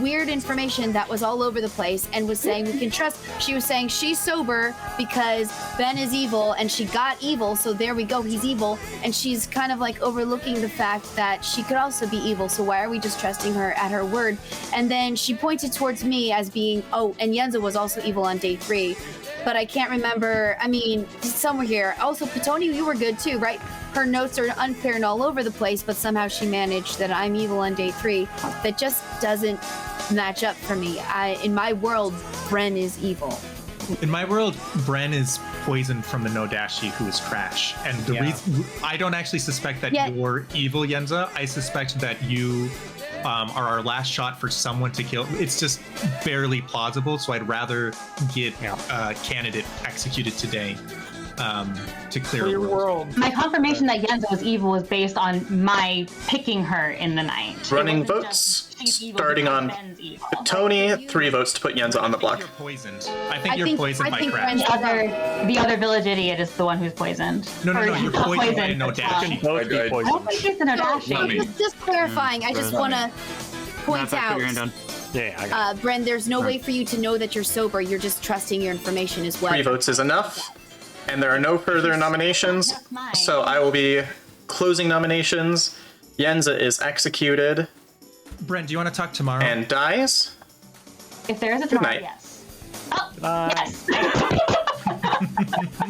weird information that was all over the place and was saying we can trust. She was saying she's sober because Ben is evil and she got evil, so there we go, he's evil. And she's kind of like overlooking the fact that she could also be evil, so why are we just trusting her at her word? And then she pointed towards me as being, oh, and Yenza was also evil on day 3. But I can't remember. I mean, somewhere here. Also, Ptony, you were good too, right? Her notes are unclear and all over the place, but somehow she managed that I'm evil on day 3. That just doesn't match up for me. In my world, Bren is evil. In my world, Bren is poisoned from the Nodashi, who is trash. And the reason I don't actually suspect that you're evil, Yenza. I suspect that you are our last shot for someone to kill. It's just barely plausible, so I'd rather get a candidate executed today to clear the world. My confirmation that Yenza was evil was based on my picking her in the night. Running votes, starting on Ptony, 3 votes to put Yenza on the block. Poisoned. I think you're poisoned by trash. The other village idiot is the one who's poisoned. No, you're poisoned by Nodashi. I don't think it's the Nodashi. Just clarifying, I just want to point out, Bren, there's no way for you to know that you're sober. You're just trusting your information as well. 3 votes is enough. And there are no further nominations, so I will be closing nominations. Yenza is executed. Brent, do you want to talk tomorrow? And dies. If there is a tomorrow, yes. Oh, yes.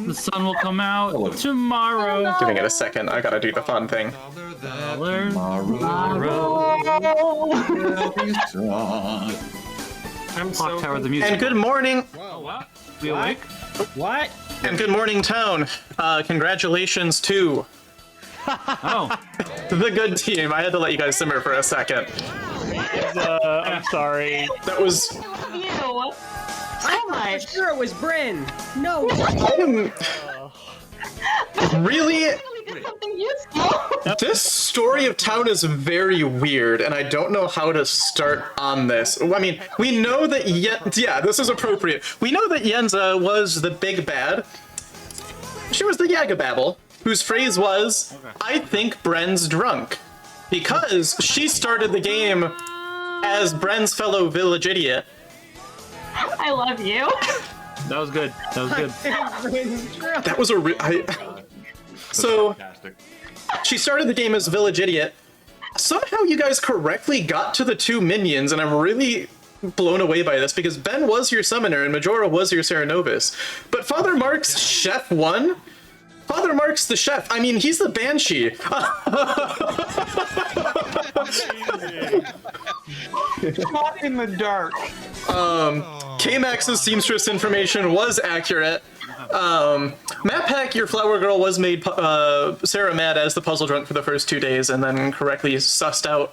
The sun will come out tomorrow. Giving it a second. I gotta do the fun thing. Clock tower, the music. And good morning. We awake? What? And good morning, town. Congratulations to the good team. I had to let you guys simmer for a second. I'm sorry. That was. I'm sure it was Bryn. No. Really? This story of town is very weird, and I don't know how to start on this. I mean, we know that this is appropriate. We know that Yenza was the big bad. She was the Yagababble, whose phrase was, "I think Bren's drunk," because she started the game as Bren's fellow village idiot. I love you. That was good. That was good. That was So, she started the game as Village Idiot. Somehow you guys correctly got to the 2 minions, and I'm really blown away by this, because Ben was your summoner and Majora was your Ceranovis. But Father Mark's chef won? Father Mark's the chef. I mean, he's the Banshee. Shot in the dark. K-Max's seamstress information was accurate. Matt Pack, your flower girl, was made Sarah mad as the puzzle drunk for the first 2 days, and then correctly sussed out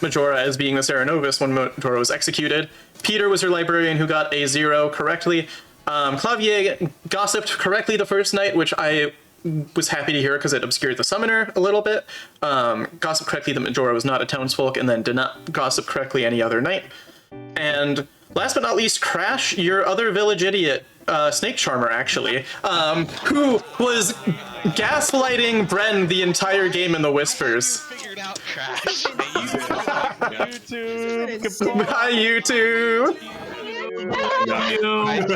Majora as being the Ceranovis when Majora was executed. Peter was your librarian who got a 0 correctly. Clavier gossiped correctly the first night, which I was happy to hear because it obscured the summoner a little bit. Gossiped correctly that Majora was not a townsfolk, and then did not gossip correctly any other night. And last but not least, Crash, your other village idiot, Snake Charmer, actually, who was gaslighting Bren the entire game in the whispers. Figured out Crash. YouTube. Bye, YouTube. So